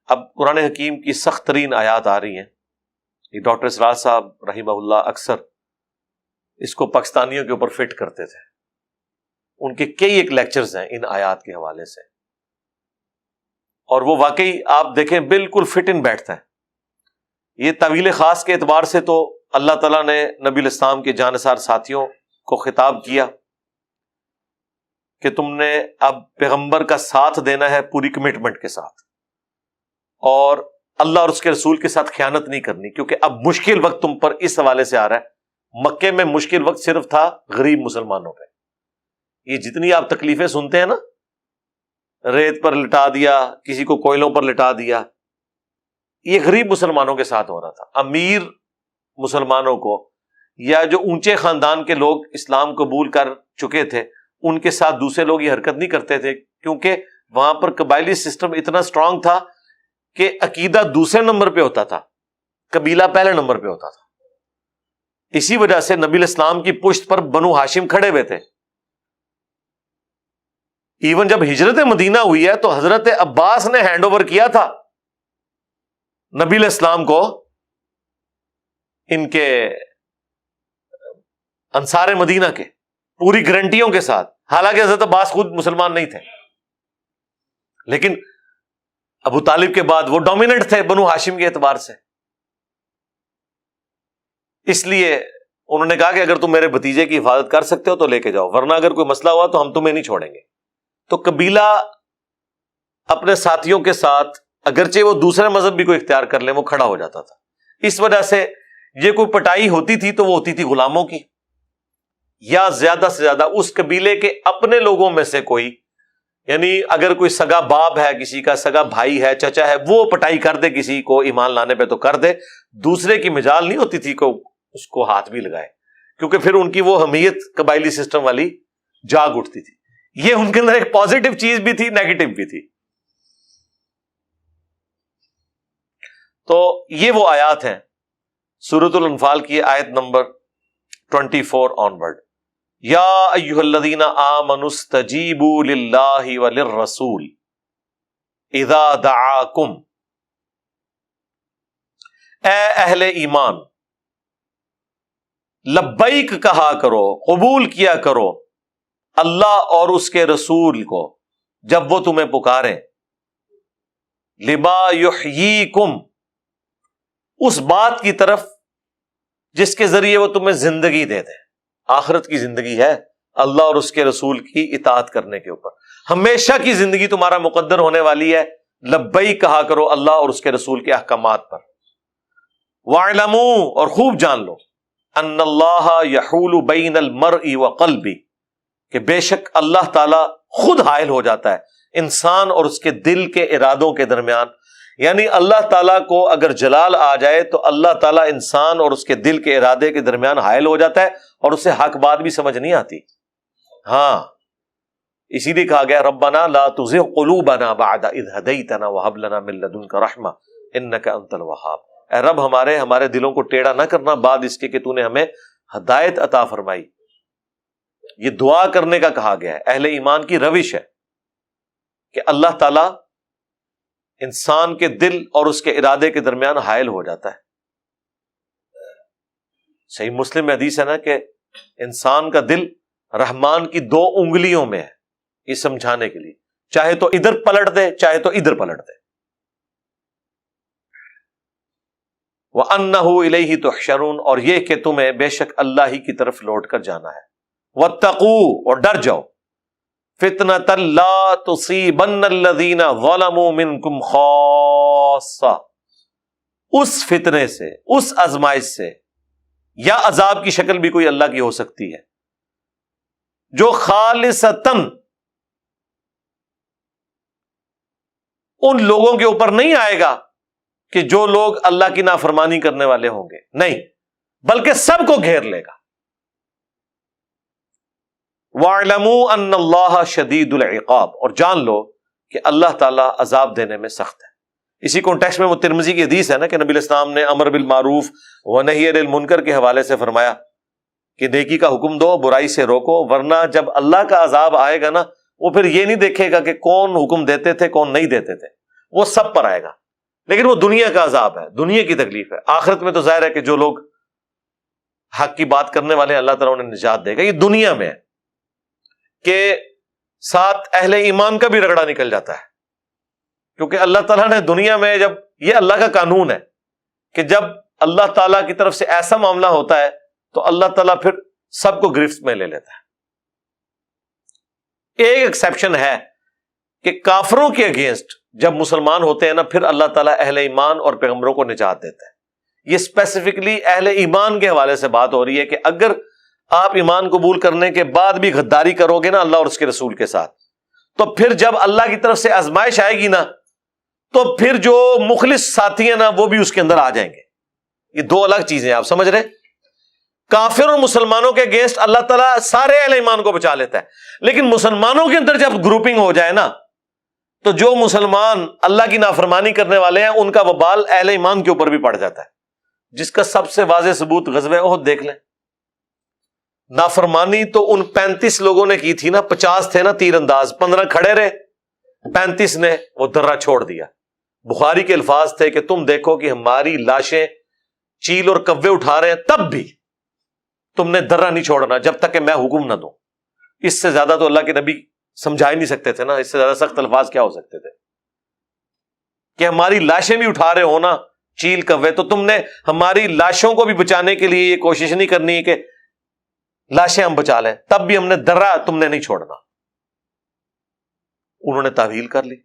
اب قرآن حکیم کی سخت ترین آیات آ رہی ہیں. یہ ڈاکٹر اسرار صاحب رحمہ اللہ اکثر اس کو پاکستانیوں کے اوپر فٹ کرتے تھے. ان کے کئی ایک لیکچرز ہیں ان آیات کے حوالے سے, اور وہ واقعی آپ دیکھیں بالکل فٹ ان بیٹھتا ہے. یہ طویل خاص کے اعتبار سے تو اللہ تعالیٰ نے نبی الاسلام کے جانثار ساتھیوں کو خطاب کیا کہ تم نے اب پیغمبر کا ساتھ دینا ہے پوری کمٹمنٹ کے ساتھ, اور اللہ اور اس کے رسول کے ساتھ خیانت نہیں کرنی, کیونکہ اب مشکل وقت تم پر اس حوالے سے آ رہا ہے. مکے میں مشکل وقت صرف تھا غریب مسلمانوں پہ. یہ جتنی آپ تکلیفیں سنتے ہیں نا, ریت پر لٹا دیا, کسی کو کوئلوں پر لٹا دیا, یہ غریب مسلمانوں کے ساتھ ہو رہا تھا. امیر مسلمانوں کو یا جو اونچے خاندان کے لوگ اسلام قبول کر چکے تھے ان کے ساتھ دوسرے لوگ یہ حرکت نہیں کرتے تھے, کیونکہ وہاں پر قبائلی سسٹم اتنا سٹرونگ تھا کہ عقیدہ دوسرے نمبر پہ ہوتا تھا, قبیلہ پہلے نمبر پہ ہوتا تھا. اسی وجہ سے نبی الاسلام کی پشت پر بنو ہاشم کھڑے ہوئے تھے. ایون جب ہجرت مدینہ ہوئی ہے تو حضرت عباس نے ہینڈ اوور کیا تھا نبی الاسلام کو ان کے انصار مدینہ کے پوری گارنٹیوں کے ساتھ, حالانکہ حضرت عباس خود مسلمان نہیں تھے, لیکن ابو طالب کے بعد وہ ڈومیننٹ تھے بنو ہاشم کے اعتبار سے. اس لیے انہوں نے کہا کہ اگر تم میرے بھتیجے کی حفاظت کر سکتے ہو تو لے کے جاؤ, ورنہ اگر کوئی مسئلہ ہوا تو ہم تمہیں نہیں چھوڑیں گے. تو قبیلہ اپنے ساتھیوں کے ساتھ اگرچہ وہ دوسرے مذہب بھی کوئی اختیار کر لیں وہ کھڑا ہو جاتا تھا. اس وجہ سے یہ کوئی پٹائی ہوتی تھی تو وہ ہوتی تھی غلاموں کی, یا زیادہ سے زیادہ اس قبیلے کے اپنے لوگوں میں سے کوئی, یعنی اگر کوئی سگا باپ ہے, کسی کا سگا بھائی ہے, چچا ہے, وہ پٹائی کر دے کسی کو ایمان لانے پہ تو کر دے, دوسرے کی مجال نہیں ہوتی تھی کو اس کو ہاتھ بھی لگائے, کیونکہ پھر ان کی وہ حمیت قبائلی سسٹم والی جاگ اٹھتی تھی. یہ ان کے اندر ایک پازیٹو چیز بھی تھی, نیگیٹو بھی تھی. تو یہ وہ آیات ہیں سورۃ الانفال کی آیت نمبر 24 آنورڈ. یا ایھا الذین آمنوا استجیبوا للہ وللرسول اذا دعاکم, اے اہل ایمان لبیک کہا کرو، قبول کیا کرو اللہ اور اس کے رسول کو جب وہ تمہیں پکاریں، لما یحییکم، اس بات کی طرف جس کے ذریعے وہ تمہیں زندگی دے دیں۔ آخرت کی زندگی ہے اللہ اور اس کے رسول کی اطاعت کرنے کے اوپر، ہمیشہ کی زندگی تمہارا مقدر ہونے والی ہے، لبیک کہا کرو اللہ اور اس کے رسول کے احکامات پر۔ وَاعْلَمُوا، اور خوب جان لو، ان اللہ یحول بین المرء وقلبہ، کہ بے شک اللہ تعالی خود حائل ہو جاتا ہے انسان اور اس کے دل کے ارادوں کے درمیان۔ یعنی اللہ تعالیٰ کو اگر جلال آ جائے تو اللہ تعالیٰ انسان اور اس کے دل کے ارادے کے درمیان حائل ہو جاتا ہے اور اسے حق بات بھی سمجھ نہیں آتی۔ ہاں، اسی لیے کہا گیا ربنا لا تزغ قلوبنا بعد اذ ہدیتنا وہب لنا من لدنک رحمہ انک انت الوہاب، اے رب ہمارے دلوں کو ٹیڑھا نہ کرنا بعد اس کے کہ تو نے ہمیں ہدایت عطا فرمائی۔ یہ دعا کرنے کا کہا گیا ہے، اہل ایمان کی روش ہے کہ اللہ تعالیٰ انسان کے دل اور اس کے ارادے کے درمیان حائل ہو جاتا ہے۔ صحیح مسلم میں حدیث ہے نا کہ انسان کا دل رحمان کی 2 انگلیوں میں ہے، یہ سمجھانے کے لیے، چاہے تو ادھر پلٹ دے چاہے تو ادھر پلٹ دے۔ وَأَنَّهُ إِلَيْهِ تُحْشَرُونَ، اور یہ کہ تمہیں بے شک اللہ ہی کی طرف لوٹ کر جانا ہے۔ وَاتَّقُوا، اور ڈر جاؤ، فِتْنَةً لَا تُصِيبَنَّ الَّذِينَ ظَلَمُوا مِنْكُمْ خَاصَّةً، اس فتنے سے، اس آزمائش سے، یا عذاب کی شکل بھی کوئی اللہ کی ہو سکتی ہے، جو خالصتاً ان لوگوں کے اوپر نہیں آئے گا کہ جو لوگ اللہ کی نافرمانی کرنے والے ہوں گے، نہیں، بلکہ سب کو گھیر لے گا۔ وَاعْلَمُوا أَنَّ اللَّهَ شَدِيدُ الْعِقَابِ، اور جان لو کہ اللہ تعالیٰ عذاب دینے میں سخت ہے۔ اسی کانٹیکسٹ میں وہ ترمذی کی حدیث ہے نا کہ نبی علیہ السلام نے امر بالمعروف ونہی عن المنکر کے حوالے سے فرمایا کہ نیکی کا حکم دو، برائی سے روکو، ورنہ جب اللہ کا عذاب آئے گا نا وہ پھر یہ نہیں دیکھے گا کہ کون حکم دیتے تھے کون نہیں دیتے تھے، وہ سب پر آئے گا، لیکن وہ دنیا کا عذاب ہے، دنیا کی تکلیف ہے۔ آخرت میں تو ظاہر ہے کہ جو لوگ حق کی بات کرنے والے ہیں اللہ تعالیٰ انہیں نجات دے گا۔ یہ دنیا میں ہے کہ ساتھ اہل ایمان کا بھی رگڑا نکل جاتا ہے، کیونکہ اللہ تعالیٰ نے دنیا میں، جب یہ اللہ کا قانون ہے کہ جب اللہ تعالیٰ کی طرف سے ایسا معاملہ ہوتا ہے تو اللہ تعالیٰ پھر سب کو گرفت میں لے لیتا ہے۔ ایک ایکسیپشن ہے کہ کافروں کے اگینسٹ جب مسلمان ہوتے ہیں نا پھر اللہ تعالیٰ اہل ایمان اور پیغمبروں کو نجات دیتا ہے۔ یہ اسپیسیفکلی اہل ایمان کے حوالے سے بات ہو رہی ہے کہ اگر آپ ایمان قبول کرنے کے بعد بھی غداری کرو گے نا اللہ اور اس کے رسول کے ساتھ، تو پھر جب اللہ کی طرف سے آزمائش آئے گی نا تو پھر جو مخلص ساتھی ہیں نا وہ بھی اس کے اندر آ جائیں گے۔ یہ 2 الگ چیزیں آپ سمجھ رہے؟ کافر اور مسلمانوں کے اگینسٹ اللہ تعالیٰ سارے اہل ایمان کو بچا لیتا ہے، لیکن مسلمانوں کے اندر جب گروپنگ ہو جائے نا تو جو مسلمان اللہ کی نافرمانی کرنے والے ہیں ان کا وبال اہل ایمان کے اوپر بھی پڑ جاتا ہے، جس کا سب سے واضح ثبوت غزوہ احد دیکھ لیں۔ نافرمانی تو ان 35 لوگوں نے کی تھی نا، 50 تھے نا تیر انداز، 15 کھڑے رہے، 35 نے وہ درہ چھوڑ دیا۔ بخاری کے الفاظ تھے کہ تم دیکھو کہ ہماری لاشیں چیل اور کوے اٹھا رہے ہیں تب بھی تم نے درہ نہیں چھوڑنا جب تک کہ میں حکم نہ دوں۔ اس سے زیادہ تو اللہ کے نبی سمجھا ہی نہیں سکتے تھے نا، اس سے زیادہ سخت الفاظ کیا ہو سکتے تھے کہ ہماری لاشیں بھی اٹھا رہے ہو نا چیل کوے، تو تم نے ہماری لاشوں کو بھی بچانے کے لیے یہ کوشش نہیں کرنی ہے کہ لاشیں ہم بچا لیں، تب بھی ہم نے درہ تم نے نہیں چھوڑنا۔ انہوں نے تعویل کر لی،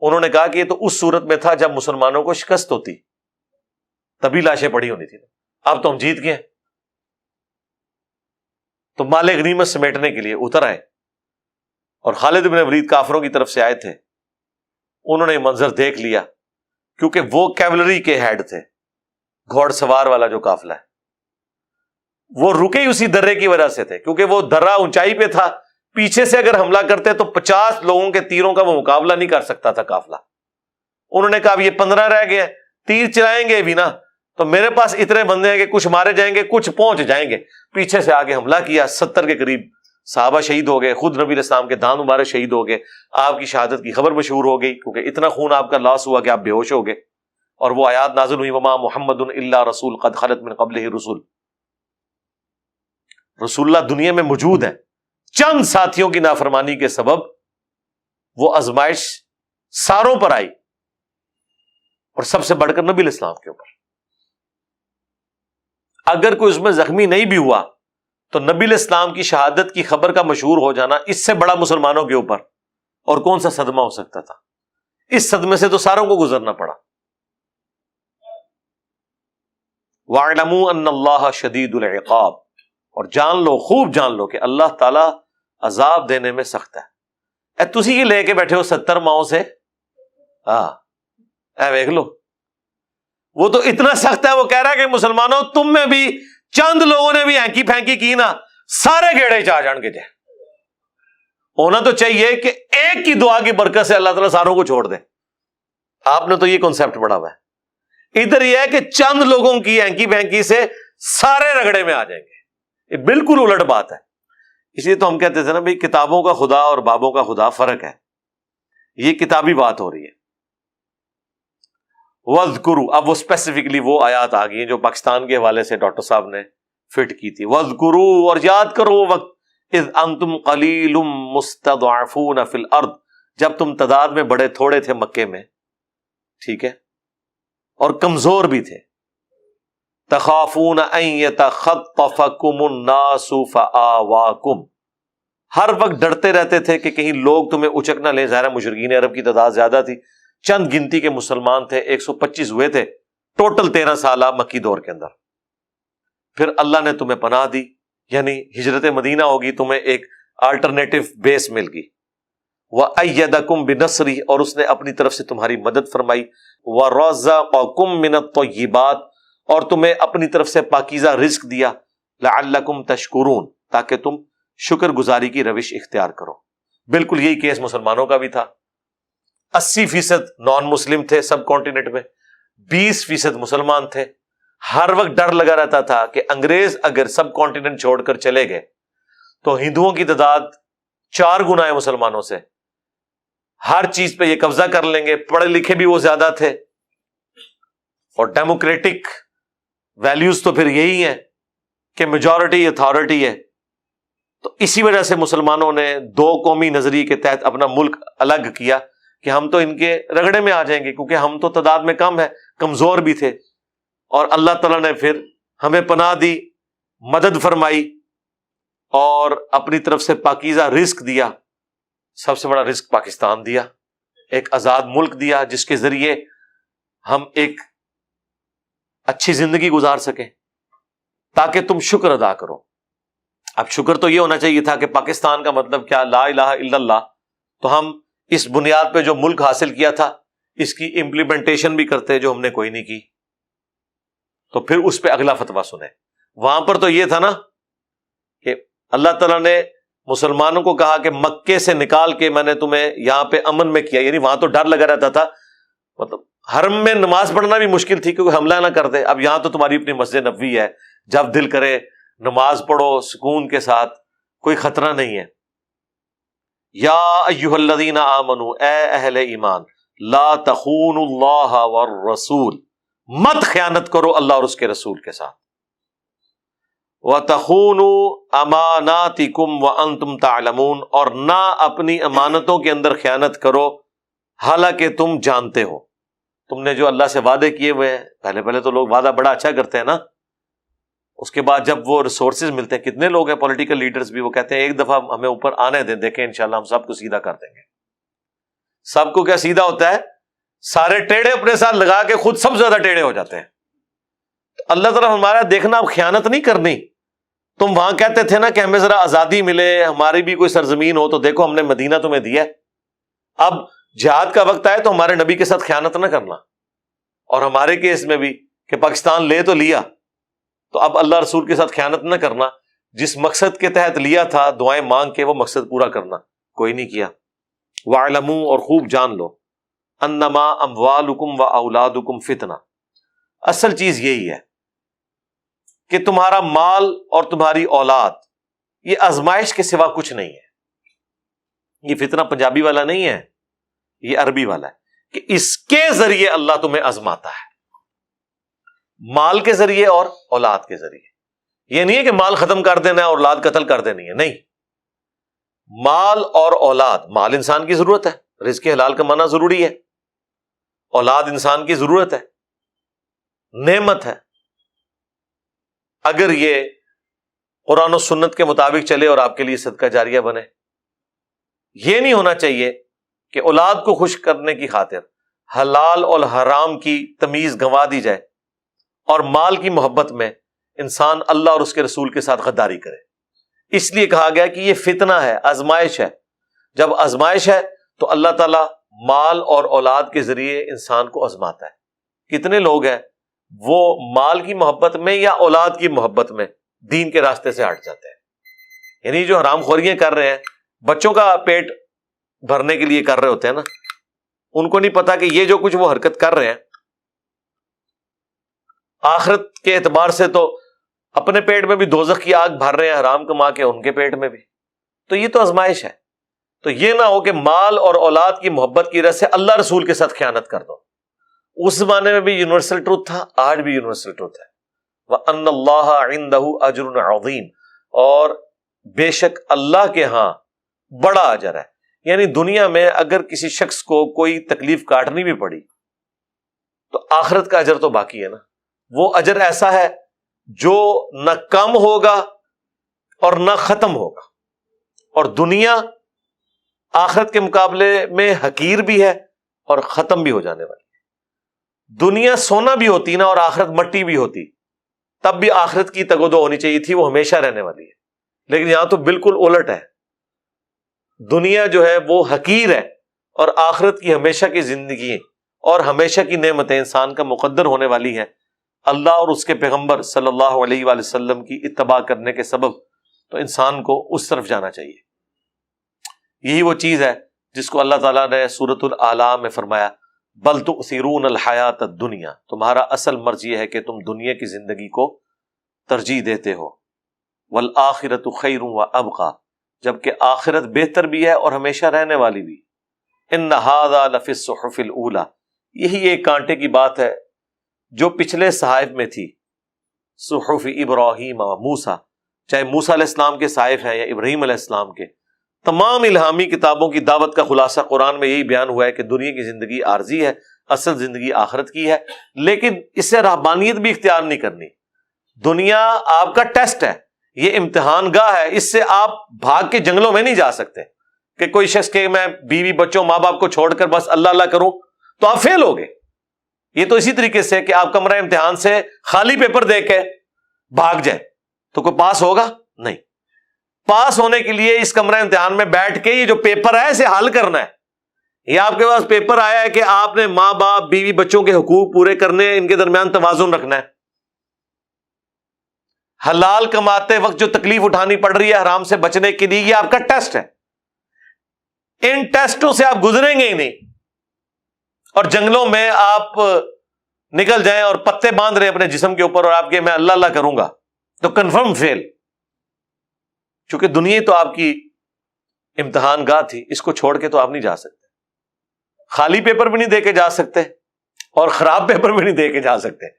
انہوں نے کہا کہ یہ تو اس صورت میں تھا جب مسلمانوں کو شکست ہوتی تبھی لاشیں پڑی ہونی تھی، اب تو ہم جیت گئے، تو مال غنیمت سمیٹنے کے لیے اتر آئے۔ اور خالد بن ولید کافروں کی طرف سے آئے تھے، انہوں نے منظر دیکھ لیا کیونکہ وہ کیولری کے ہیڈ تھے، گھوڑ سوار والا جو قافلہ ہے، وہ رکے ہی اسی درے کی وجہ سے تھے کیونکہ وہ درہ اونچائی پہ تھا، پیچھے سے اگر حملہ کرتے تو 50 لوگوں کے تیروں کا وہ مقابلہ نہیں کر سکتا تھا قافلہ۔ انہوں نے کہا اب یہ 15 رہ گئے، تیر چلائیں گے بھی نا تو میرے پاس اتنے بندے ہیں کہ کچھ مارے جائیں گے کچھ پہنچ جائیں گے۔ پیچھے سے آگے حملہ کیا، 70 کے قریب صحابہ شہید ہو گئے، خود نبی علیہ السلام کے دانت مبارک شہید ہو گئے، آپ کی شہادت کی خبر مشہور ہو گئی کیونکہ اتنا خون آپ کا لاس ہوا کہ آپ بے ہوش ہو گئے، اور وہ آیات نازل ہوئی وما محمد الا رسول قد خلت من قبلہ الرسل۔ رسول اللہ دنیا میں موجود ہیں، چند ساتھیوں کی نافرمانی کے سبب وہ آزمائش ساروں پر آئی، اور سب سے بڑھ کر نبی علیہ السلام کے اوپر۔ اگر کوئی اس میں زخمی نہیں بھی ہوا تو نبی علیہ السلام کی شہادت کی خبر کا مشہور ہو جانا اس سے بڑا مسلمانوں کے اوپر اور کون سا صدمہ ہو سکتا تھا؟ اس صدمے سے تو ساروں کو گزرنا پڑا۔ وَاعْلَمُوا أَنَّ اللَّهَ شَدِيدُ الْعِقَابِ، اور جان لو، خوب جان لو کہ اللہ تعالی عذاب دینے میں سخت ہے۔ تسی یہ لے کے بیٹھے ہو 70 ماؤں سے، دیکھ لو، وہ تو اتنا سخت ہے، وہ کہہ رہا ہے کہ مسلمانوں تم میں بھی چند لوگوں نے بھی ہینکی پھینکی کی نا، سارے گیڑے چاہ جان کے جائے۔ ہونا تو چاہیے کہ ایک کی دعا کی برکت سے اللہ تعالیٰ ساروں کو چھوڑ دے۔ آپ نے تو یہ کنسپٹ پڑھا ہوا ہے، ادھر یہ ہے کہ چند لوگوں کی ہینکی پھینکی سے سارے رگڑے میں آ جائیں گے۔ یہ بالکل الٹ بات ہے۔ اس لیے تو ہم کہتے تھے نا بھائی، کتابوں کا خدا اور بابوں کا خدا فرق ہے، یہ کتابی بات ہو رہی ہے۔ وَاذْكُرُوا، اب وہ اسپیسیفکلی وہ آیات آ گئی ہیں جو پاکستان کے حوالے سے ڈاکٹر صاحب نے فٹ کی تھی۔ وَاذْكُرُوا، اور یاد کرو وہ وقت، اذ انتم قلیل مستضعفون فی الارض، جب تم تعداد میں بڑے تھوڑے تھے مکے میں، ٹھیک ہے، اور کمزور بھی تھے۔ تخافون ان یتخطفکم الناس فآواکم، ہر وقت ڈرتے رہتے تھے کہ کہیں لوگ تمہیں اچک نہ لیں۔ ظاہر مشرکین عرب کی تعداد زیادہ تھی، چند گنتی کے مسلمان تھے، 125 ہوئے تھے ٹوٹل 13 سالہ مکی دور کے اندر۔ پھر اللہ نے تمہیں پناہ دی، یعنی ہجرت مدینہ ہوگی، تمہیں ایک آلٹرنیٹو بیس مل گئی۔ وَأَيَّدَكُمْ بِنَصْرِهِ، اور اس نے اپنی طرف سے تمہاری مدد فرمائی۔ وَرَزَقَكُمْ مِنَ الطَّيِّبَاتِ، اور تمہیں اپنی طرف سے پاکیزہ رزق دیا۔ لَعَلَّكُمْ تَشْكُرُونَ، تاکہ تم شکر گزاری کی روش اختیار کرو۔ بالکل یہی کیس مسلمانوں کا بھی تھا۔ 80% نان مسلم تھے سب کانٹیننٹ میں، 20% مسلمان تھے۔ ہر وقت ڈر لگا رہتا تھا کہ انگریز اگر سب کانٹیننٹ چھوڑ کر چلے گئے تو ہندوؤں کی تعداد 4 گنا ہے مسلمانوں سے، ہر چیز پہ یہ قبضہ کر لیں گے۔ پڑھے لکھے بھی وہ زیادہ تھے، اور ڈیموکریٹک ویلیوز تو پھر یہی ہیں کہ میجورٹی اتھارٹی ہے۔ تو اسی وجہ سے مسلمانوں نے 2 قومی نظریے کے تحت اپنا ملک الگ کیا کہ ہم تو ان کے رگڑے میں آ جائیں گے، کیونکہ ہم تو تعداد میں کم ہے، کمزور بھی تھے۔ اور اللہ تعالیٰ نے پھر ہمیں پناہ دی، مدد فرمائی، اور اپنی طرف سے پاکیزہ رزق دیا۔ سب سے بڑا رزق پاکستان دیا، ایک آزاد ملک دیا جس کے ذریعے ہم ایک اچھی زندگی گزار سکیں، تاکہ تم شکر ادا کرو۔ اب شکر تو یہ ہونا چاہیے تھا کہ پاکستان کا مطلب کیا، لا الہ الا اللہ، تو ہم اس بنیاد پہ جو ملک حاصل کیا تھا اس کی امپلیمنٹیشن بھی کرتے، جو ہم نے کوئی نہیں کی۔ تو پھر اس پہ اگلا فتویٰ سنیں۔ وہاں پر تو یہ تھا نا کہ اللہ تعالیٰ نے مسلمانوں کو کہا کہ مکے سے نکال کے میں نے تمہیں یہاں پہ امن میں کیا، یعنی وہاں تو ڈر لگا رہتا تھا، مطلب حرم میں نماز پڑھنا بھی مشکل تھی کیونکہ حملہ نہ کر دے۔ اب یہاں تو تمہاری اپنی مسجد نبوی ہے، جب دل کرے نماز پڑھو سکون کے ساتھ، کوئی خطرہ نہیں ہے۔ یا ایھا الذین آمنوا، اے اہل ایمان، لا تخونوا اللہ والرسول، مت خیانت کرو اللہ اور اس کے رسول کے ساتھ۔ وَتَخُونُوا أَمَانَاتِكُمْ وَأَنْتُمْ تَعْلَمُونَ، اور نہ اپنی امانتوں کے اندر خیانت کرو حالانکہ تم جانتے ہو۔ تم نے جو اللہ سے وعدے کیے ہوئے ہیں، پہلے تو لوگ وعدہ بڑا اچھا کرتے ہیں نا، اس کے بعد جب وہ ریسورسز ملتے ہیں، کتنے لوگ ہیں پولیٹیکل لیڈرز بھی، وہ کہتے ہیں ایک دفعہ ہمیں اوپر آنے دیں، دیکھیں انشاءاللہ ہم سب کو سیدھا کر دیں گے۔ سب کو کیا سیدھا ہوتا ہے؟ سارے ٹیڑے اپنے ساتھ لگا کے خود سب زیادہ ٹیڑے ہو جاتے ہیں۔ تو اللہ تعالیٰ ہمارا دیکھنا، اب خیانت نہیں کرنی۔ تم وہاں کہتے تھے نا کہ ہمیں ذرا آزادی ملے، ہماری بھی کوئی سرزمین ہو، تو دیکھو ہم نے مدینہ تمہیں دیا ہے۔ اب جہاد کا وقت آئے تو ہمارے نبی کے ساتھ خیانت نہ کرنا، اور ہمارے کیس میں بھی کہ پاکستان لے تو لیا، تو اب اللہ رسول کے ساتھ خیانت نہ کرنا، جس مقصد کے تحت لیا تھا دعائیں مانگ کے وہ مقصد پورا کرنا، کوئی نہیں کیا۔ وَاعْلَمُوا، اور خوب جان لو، انما اموالکم و اولادکم فتنہ، اصل چیز یہی ہے کہ تمہارا مال اور تمہاری اولاد یہ آزمائش کے سوا کچھ نہیں ہے۔ یہ فتنہ پنجابی والا نہیں ہے، یہ عربی والا ہے، کہ اس کے ذریعے اللہ تمہیں آزماتا ہے، مال کے ذریعے اور اولاد کے ذریعے۔ یہ نہیں ہے کہ مال ختم کر دینا ہے اور اولاد قتل کر دینی ہے، نہیں. مال اور اولاد، مال انسان کی ضرورت ہے، رزق حلال کمانا ضروری ہے. اولاد انسان کی ضرورت ہے، نعمت ہے. اگر یہ قرآن و سنت کے مطابق چلے اور آپ کے لیے صدقہ جاریہ بنے. یہ نہیں ہونا چاہیے کہ اولاد کو خوش کرنے کی خاطر حلال اور حرام کی تمیز گنوا دی جائے اور مال کی محبت میں انسان اللہ اور اس کے رسول کے ساتھ غداری کرے. اس لیے کہا گیا کہ یہ فتنہ ہے، آزمائش ہے. جب آزمائش ہے تو اللہ تعالیٰ مال اور اولاد کے ذریعے انسان کو آزماتا ہے. کتنے لوگ ہیں وہ مال کی محبت میں یا اولاد کی محبت میں دین کے راستے سے ہٹ جاتے ہیں. یعنی جو حرام خوریاں کر رہے ہیں، بچوں کا پیٹ بھرنے کے لیے کر رہے ہوتے ہیں نا، ان کو نہیں پتا کہ یہ جو کچھ وہ حرکت کر رہے ہیں آخرت کے اعتبار سے تو اپنے پیٹ میں بھی دوزخ کی آگ بھر رہے ہیں، حرام کما کے ان کے پیٹ میں بھی. تو یہ تو آزمائش ہے. تو یہ نہ ہو کہ مال اور اولاد کی محبت کی وجہ سے اللہ رسول کے ساتھ خیانت کر دو. اس زمانے میں بھی یونیورسل ٹروتھ تھا، آج بھی یونیورسل ٹروتھ ہے. وَأَنَّ اللَّهَ عِندَهُ أَجْرٌ عَظِيمٌ، اور بے شک اللہ کے ہاں بڑا اجر ہے. یعنی دنیا میں اگر کسی شخص کو کوئی تکلیف کاٹنی بھی پڑی تو آخرت کا اجر تو باقی ہے نا. وہ اجر ایسا ہے جو نہ کم ہوگا اور نہ ختم ہوگا. اور دنیا آخرت کے مقابلے میں حقیر بھی ہے اور ختم بھی ہو جانے والی ہے. دنیا سونا بھی ہوتی نا اور آخرت مٹی بھی ہوتی، تب بھی آخرت کی تگودو ہونی چاہیے تھی، وہ ہمیشہ رہنے والی ہے. لیکن یہاں تو بالکل الٹ ہے. دنیا جو ہے وہ حقیر ہے اور آخرت کی ہمیشہ کی زندگی اور ہمیشہ کی نعمتیں انسان کا مقدر ہونے والی ہیں اللہ اور اس کے پیغمبر صلی اللہ علیہ وآلہ وسلم کی اتباع کرنے کے سبب. تو انسان کو اس طرف جانا چاہیے. یہی وہ چیز ہے جس کو اللہ تعالیٰ نے سورۃ الاعلی میں فرمایا بل تؤثرون الحیات الدنیا، تمہارا اصل مرض یہ ہے کہ تم دنیا کی زندگی کو ترجیح دیتے ہو. والآخرۃ خیر وابقی، جبکہ آخرت بہتر بھی ہے اور ہمیشہ رہنے والی بھی. ان ھذا لفی الصحف الاولی، یہی ایک کانٹے کی بات ہے جو پچھلے صحائف میں تھی. صحف ابراہیم و موسیٰ، چاہے موسیٰ علیہ السلام کے صحائف ہیں یا ابراہیم علیہ السلام کے، تمام الہامی کتابوں کی دعوت کا خلاصہ قرآن میں یہی بیان ہوا ہے کہ دنیا کی زندگی عارضی ہے، اصل زندگی آخرت کی ہے. لیکن اس سے رہبانیت بھی اختیار نہیں کرنی. دنیا آپ کا ٹیسٹ ہے، یہ امتحان گاہ ہے. اس سے آپ بھاگ کے جنگلوں میں نہیں جا سکتے کہ کوئی شخص کہ میں بیوی بچوں ماں باپ کو چھوڑ کر بس اللہ اللہ کروں تو آپ فیل ہوگے. یہ تو اسی طریقے سے کہ آپ کمرہ امتحان سے خالی پیپر دے کے بھاگ جائیں تو کوئی پاس ہوگا نہیں. پاس ہونے کے لیے اس کمرہ امتحان میں بیٹھ کے یہ جو پیپر ہے اسے حل کرنا ہے. یہ آپ کے پاس پیپر آیا ہے کہ آپ نے ماں باپ بیوی بچوں کے حقوق پورے کرنے ہیں، ان کے درمیان توازن رکھنا ہے. حلال کماتے وقت جو تکلیف اٹھانی پڑ رہی ہے حرام سے بچنے کے لیے، یہ آپ کا ٹیسٹ ہے. ان ٹیسٹوں سے آپ گزریں گے ہی نہیں اور جنگلوں میں آپ نکل جائیں اور پتے باندھ رہے اپنے جسم کے اوپر اور آپ کے میں اللہ اللہ کروں گا تو کنفرم فیل. چونکہ دنیا تو آپ کی امتحان گاہ تھی، اس کو چھوڑ کے تو آپ نہیں جا سکتے. خالی پیپر بھی نہیں دے کے جا سکتے اور خراب پیپر بھی نہیں دے کے جا سکتے.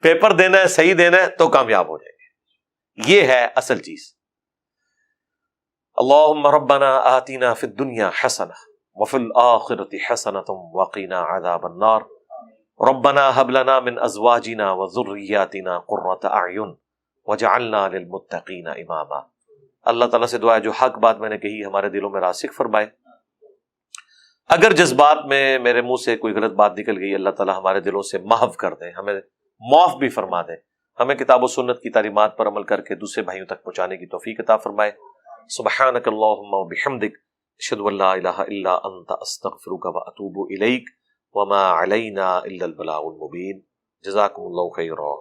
پیپر دینا ہے، صحیح دینا ہے تو کامیاب ہو جائیں گے. یہ ہے اصل چیز. اللہم ربنا آتنا فی الدنیا حسنہ وفی الآخرۃ حسنۃ وقنا عذاب النار. ربنا هب لنا من ازواجنا وذریاتنا قرۃ اعین وجعلنا للمتقین اماما. اللہ تعالیٰ سے دعا ہے جو حق بات میں نے کہی ہمارے دلوں میں راسخ فرمائے. اگر جذبات میں میرے منہ سے کوئی غلط بات نکل گئی اللہ تعالیٰ ہمارے دلوں سے محو کر دے، ہمیں معاف بھی فرما دے. ہمیں کتاب و سنت کی تعلیمات پر عمل کر کے دوسرے بھائیوں تک پہنچانے کی توفیق عطا فرمائے. سبحانک اللہم وبحمدک اشہد ان لا الہ الا انت استغفرک واتوب الیک وما علینا الا البلاغ المبین. جزاکم اللہ خیرا.